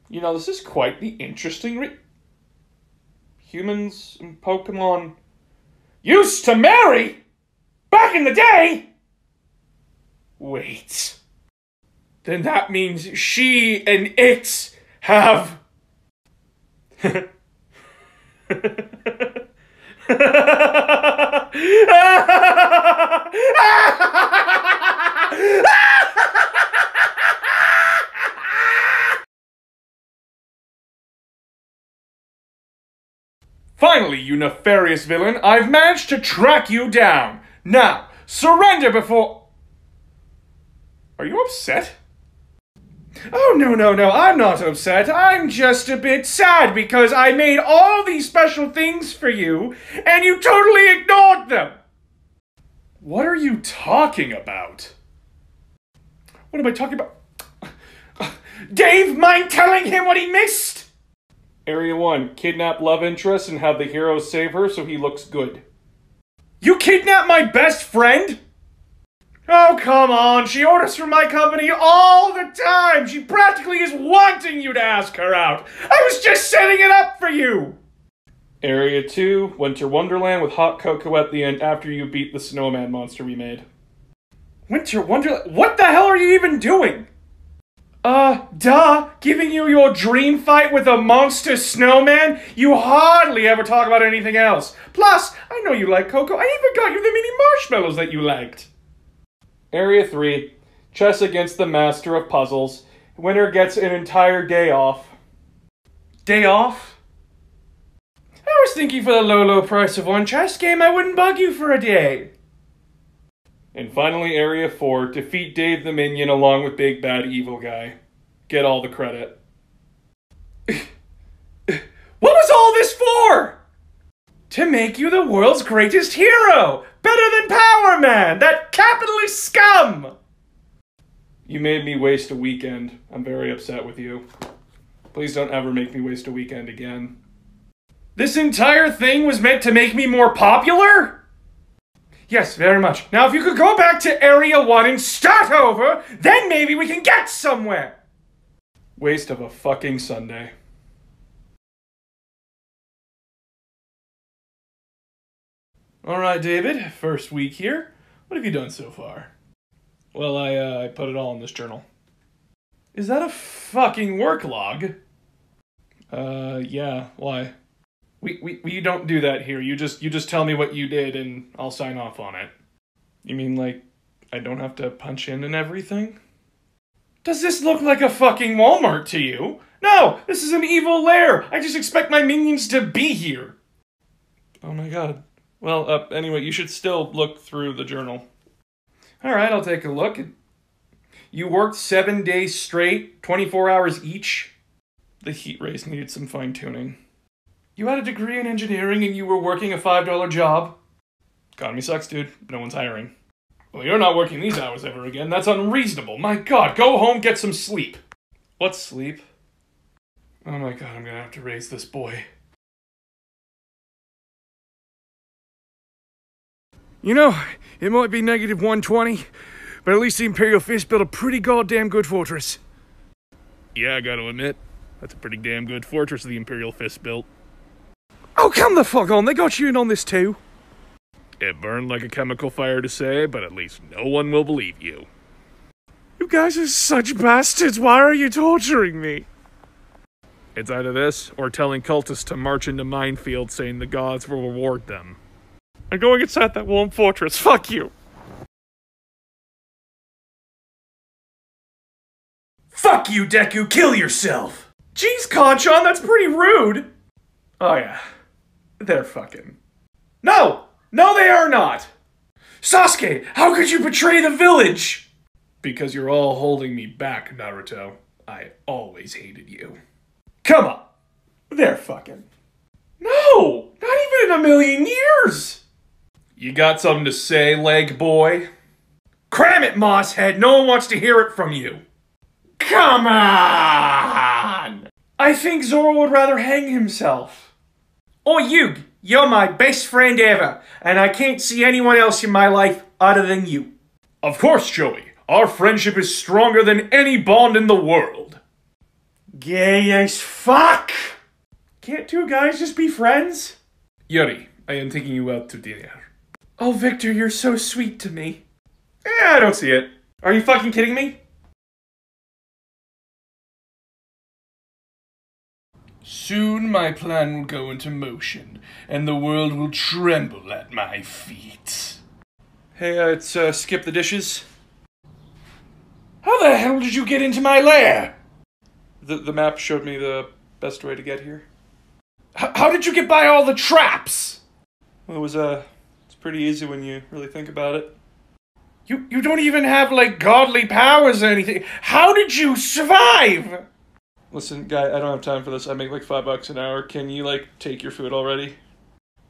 You know, this is quite the interesting humans and Pokemon Used to marry? Back in the day? Wait. Then that means she and it have... Finally, you nefarious villain, I've managed to track you down. Now, surrender before... Are you upset? Oh, no, I'm not upset. I'm just a bit sad because I made all these special things for you, and you totally ignored them. What are you talking about? What am I talking about? Dave, mind telling him what he missed? Area 1, kidnap love interest and have the hero save her so he looks good. You kidnapped my best friend? Oh, come on. She orders from my company all the time. She practically is wanting you to ask her out. I was just setting it up for you. Area 2, Winter Wonderland with hot cocoa at the end after you beat the snowman monster we made. Winter Wonderland? What the hell are you even doing? Giving you your dream fight with a monster snowman? You hardly ever talk about anything else. Plus, I know you like cocoa. I even got you the mini marshmallows that you liked. Area 3, chess against the master of puzzles. Winner gets an entire day off. Day off? I was thinking for the low price of one chess game, I wouldn't bug you for a day. And finally, Area 4, defeat Dave the Minion along with Big Bad Evil Guy. Get all the credit. What was all this for? To make you the world's greatest hero! Better than Power Man! That capitalist scum! You made me waste a weekend. I'm very upset with you. Please don't ever make me waste a weekend again. This entire thing was meant to make me more popular? Yes, very much. Now if you could go back to Area 1 and start over, then maybe we can get somewhere! Waste of a fucking Sunday. Alright, David, first week here. What have you done so far? Well, I put it all in this journal. Is that a fucking work log? Yeah, why? We don't do that here. You just tell me what you did and I'll sign off on it. You mean like I don't have to punch in and everything? Does this look like a fucking Walmart to you? No, this is an evil lair. I just expect my minions to be here. Oh my god. Well, anyway, you should still look through the journal. Alright, I'll take a look. You worked 7 days straight, 24 hours each. The heat rays needed some fine-tuning. You had a degree in engineering and you were working a $5 job. Economy sucks, dude. No one's hiring. Well, you're not working these hours ever again. That's unreasonable. My god, go home, get some sleep. What sleep? Oh my god, I'm gonna have to raise this boy. You know, it might be negative 120, but at least the Imperial Fist built a pretty goddamn good fortress. Yeah, I gotta admit, that's a pretty damn good fortress the Imperial Fist built. Oh, come the fuck on, they got you in on this too. It burned like a chemical fire to say, but at least no one will believe you. You guys are such bastards, why are you torturing me? It's either this, or telling cultists to march into minefields saying the gods will reward them. I'm going inside that warm fortress, fuck you! Fuck you, Deku, kill yourself! Jeez, Kanchan, that's pretty rude! Oh yeah, they're fucking... No! No, they are not! Sasuke, how could you betray the village? Because you're all holding me back, Naruto. I always hated you. Come on! They're fucking... No! Not even in a million years! You got something to say, leg boy? Cram it, Mosshead! No one wants to hear it from you! Come on! I think Zoro would rather hang himself. Or you! You're my best friend ever, and I can't see anyone else in my life other than you. Of course, Joey. Our friendship is stronger than any bond in the world. Gay as fuck! Can't two guys just be friends? Yuri, I am taking you out to dinner. Oh, Victor, you're so sweet to me. I don't see it. Are you fucking kidding me? Soon my plan will go into motion, and the world will tremble at my feet. Hey, it's Skip the Dishes. How the hell did you get into my lair? The map showed me the best way to get here. How did you get by all the traps? Well, it was, it's pretty easy when you really think about it. You don't even have, like, godly powers or anything. How did you survive? Listen, guy, I don't have time for this. I make like $5 an hour. Can you, like, take your food already?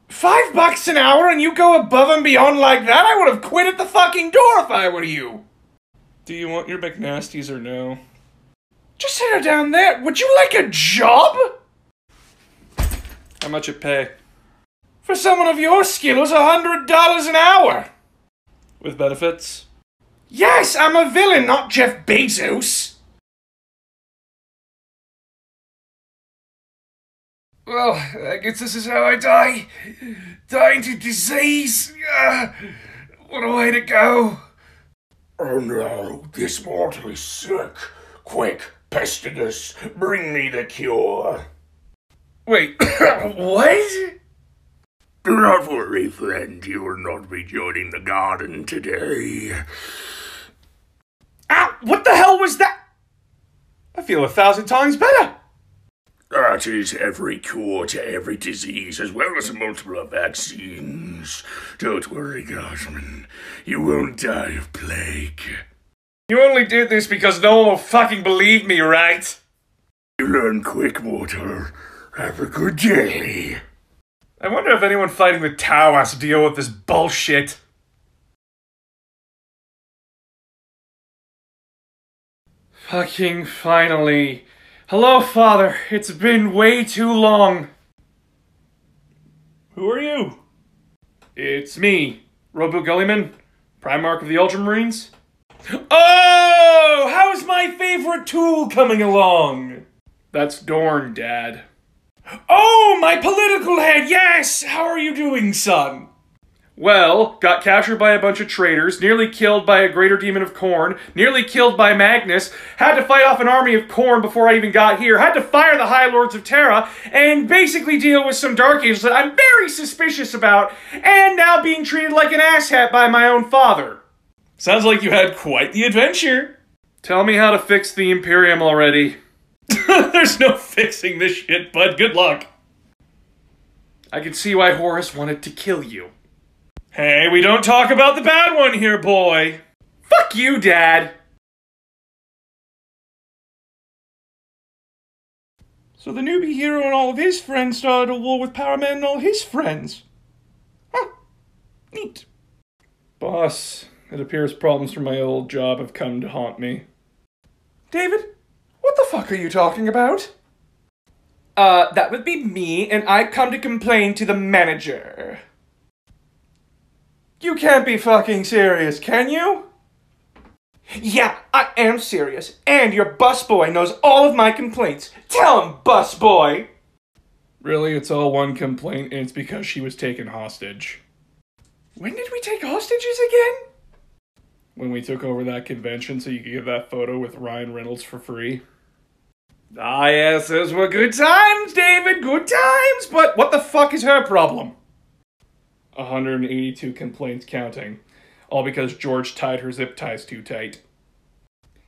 $5 an hour and you go above and beyond like that? I would have quit at the fucking door if I were you. Do you want your McNasties or no? Just sit her down there. Would you like a job? How much it pay? For someone of your skills, $100 an hour. With benefits? Yes, I'm a villain, not Jeff Bezos. Well, I guess this is how I die. Dying to disease. What a way to go. Oh no, this mortal is sick. Quick, Pestinus, bring me the cure. Wait, what? Do not worry, friend. You will not be joining the garden today. Ow! What the hell was that? I feel 1,000 times better. That is every cure to every disease, as well as multiple vaccines. Don't worry, Guardsman. You won't die of plague. You only did this because no one will fucking believe me, right? You learn quick, mortal. Have a good day. I wonder if anyone fighting the Tau has to deal with this bullshit. Fucking finally. Hello, Father. It's been way too long. Who are you? It's me, Robo Gullyman, Primarch of the Ultramarines. Oh! How's my favorite tool coming along? That's Dorn, Dad. Oh, my political head, yes! How are you doing, son? Well, got captured by a bunch of traitors, nearly killed by a greater demon of Khorne, nearly killed by Magnus, had to fight off an army of Khorne before I even got here, had to fire the High Lords of Terra, and basically deal with some Dark Angels that I'm very suspicious about, and now being treated like an asshat by my own father. Sounds like you had quite the adventure. Tell me how to fix the Imperium already. There's no fixing this shit, bud. Good luck. I can see why Horus wanted to kill you. Hey, we don't talk about the bad one here, boy. Fuck you, Dad. So the newbie hero and all of his friends started a war with Power Man and all his friends. Huh. Neat. Boss, it appears problems from my old job have come to haunt me. David, what the fuck are you talking about? That would be me, and I come to complain to the manager. You can't be fucking serious, can you? Yeah, I am serious, and your busboy knows all of my complaints. Tell him, busboy! Really, it's all one complaint, and it's because she was taken hostage. When did we take hostages again? When we took over that convention so you could get that photo with Ryan Reynolds for free. Ah yes, those were good times, David, good times! But what the fuck is her problem? 182 complaints counting. All because George tied her zip ties too tight.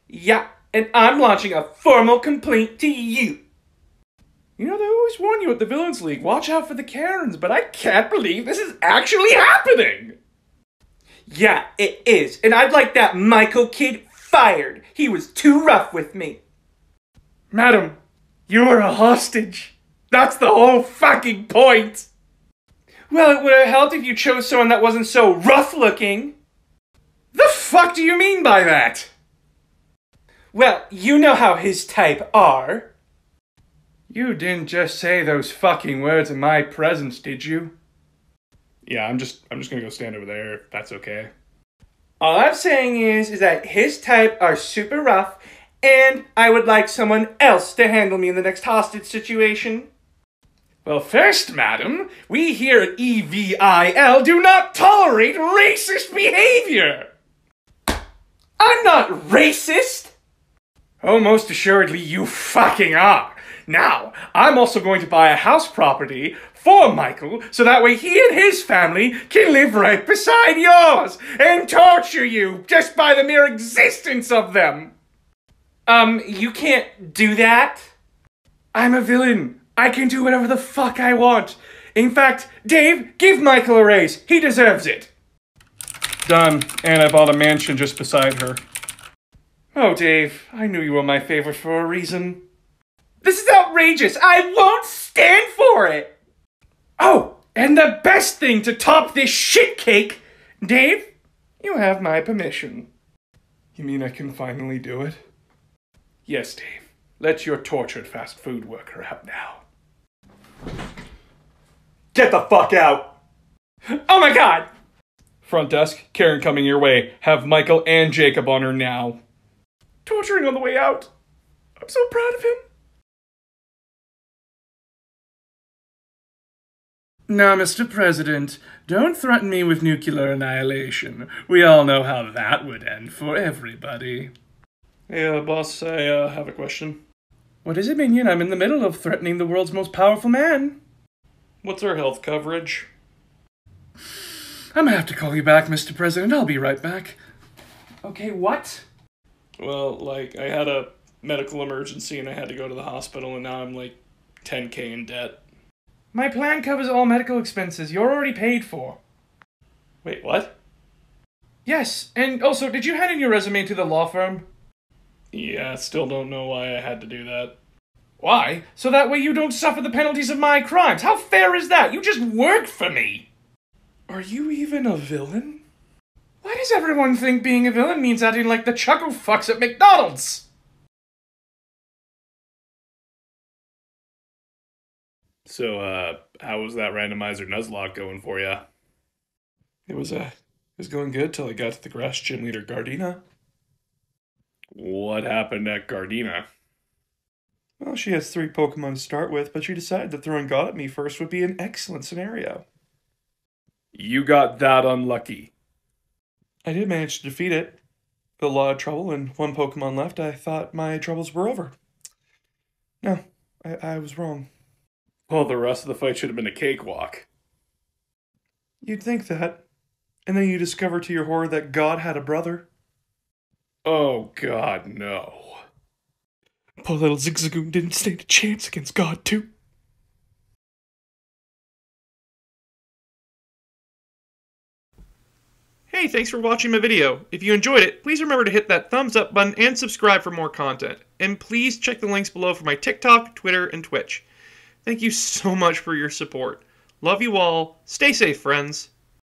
Yeah, and I'm launching a formal complaint to you. You know, they always warn you at the Villains League, watch out for the Karens, but I can't believe this is actually happening! Yeah, it is, and I'd like that Michael kid fired. He was too rough with me. Madam, you're a hostage. That's the whole fucking point. Well, it would have helped if you chose someone that wasn't so rough-looking. The fuck do you mean by that? Well, you know how his type are. You didn't just say those fucking words in my presence, did you? Yeah, I'm just gonna go stand over there, if that's okay. All I'm saying is that his type are super rough, and I would like someone else to handle me in the next hostage situation. Well, first, madam, we here at EVIL do not tolerate racist behavior! I'm not racist! Oh, most assuredly you fucking are. Now, I'm also going to buy a house property for Michael, so that way he and his family can live right beside yours and torture you just by the mere existence of them. You can't do that. I'm a villain. I can do whatever the fuck I want. In fact, Dave, give Michael a raise. He deserves it. Done. And I bought a mansion just beside her. Oh, Dave, I knew you were my favorite for a reason. This is outrageous! I won't stand for it! Oh, and the best thing to top this shit cake, Dave, you have my permission. You mean I can finally do it? Yes, Dave. Let your tortured fast food worker out now. Get the fuck out! Oh my god! Front desk, Karen coming your way. Have Michael and Jacob on her now. Torturing on the way out. I'm so proud of him. Now, Mr. President, don't threaten me with nuclear annihilation. We all know how that would end for everybody. Hey, boss, I have a question. What is it, Minion? I'm in the middle of threatening the world's most powerful man. What's our health coverage? I'm gonna have to call you back, Mr. President. I'll be right back. Okay, what? Well, like, I had a medical emergency and I had to go to the hospital and now I'm like 10K in debt. My plan covers all medical expenses you're already paid for. Wait, what? Yes, and also, did you hand in your resume to the law firm? Yeah, still don't know why I had to do that. Why? So that way you don't suffer the penalties of my crimes. How fair is that? You just work for me. Are you even a villain? Why does everyone think being a villain means acting like the chuckle fucks at McDonald's? So, how was that randomizer Nuzlocke going for you? It was going good till I got to the grass gym leader Gardena. What happened at Gardena? Well, she has 3 Pokemon to start with, but she decided that throwing God at me first would be an excellent scenario. You got that unlucky. I did manage to defeat it. With a lot of trouble and 1 Pokemon left, I thought my troubles were over. No, I was wrong. Well, the rest of the fight should have been a cakewalk. You'd think that. And then you discover to your horror that God had a brother. Oh, God, no. Poor little Zigzagoon didn't stand a chance against God, too. Hey, thanks for watching my video. If you enjoyed it, please remember to hit that thumbs up button and subscribe for more content. And please check the links below for my TikTok, Twitter, and Twitch. Thank you so much for your support. Love you all. Stay safe, friends.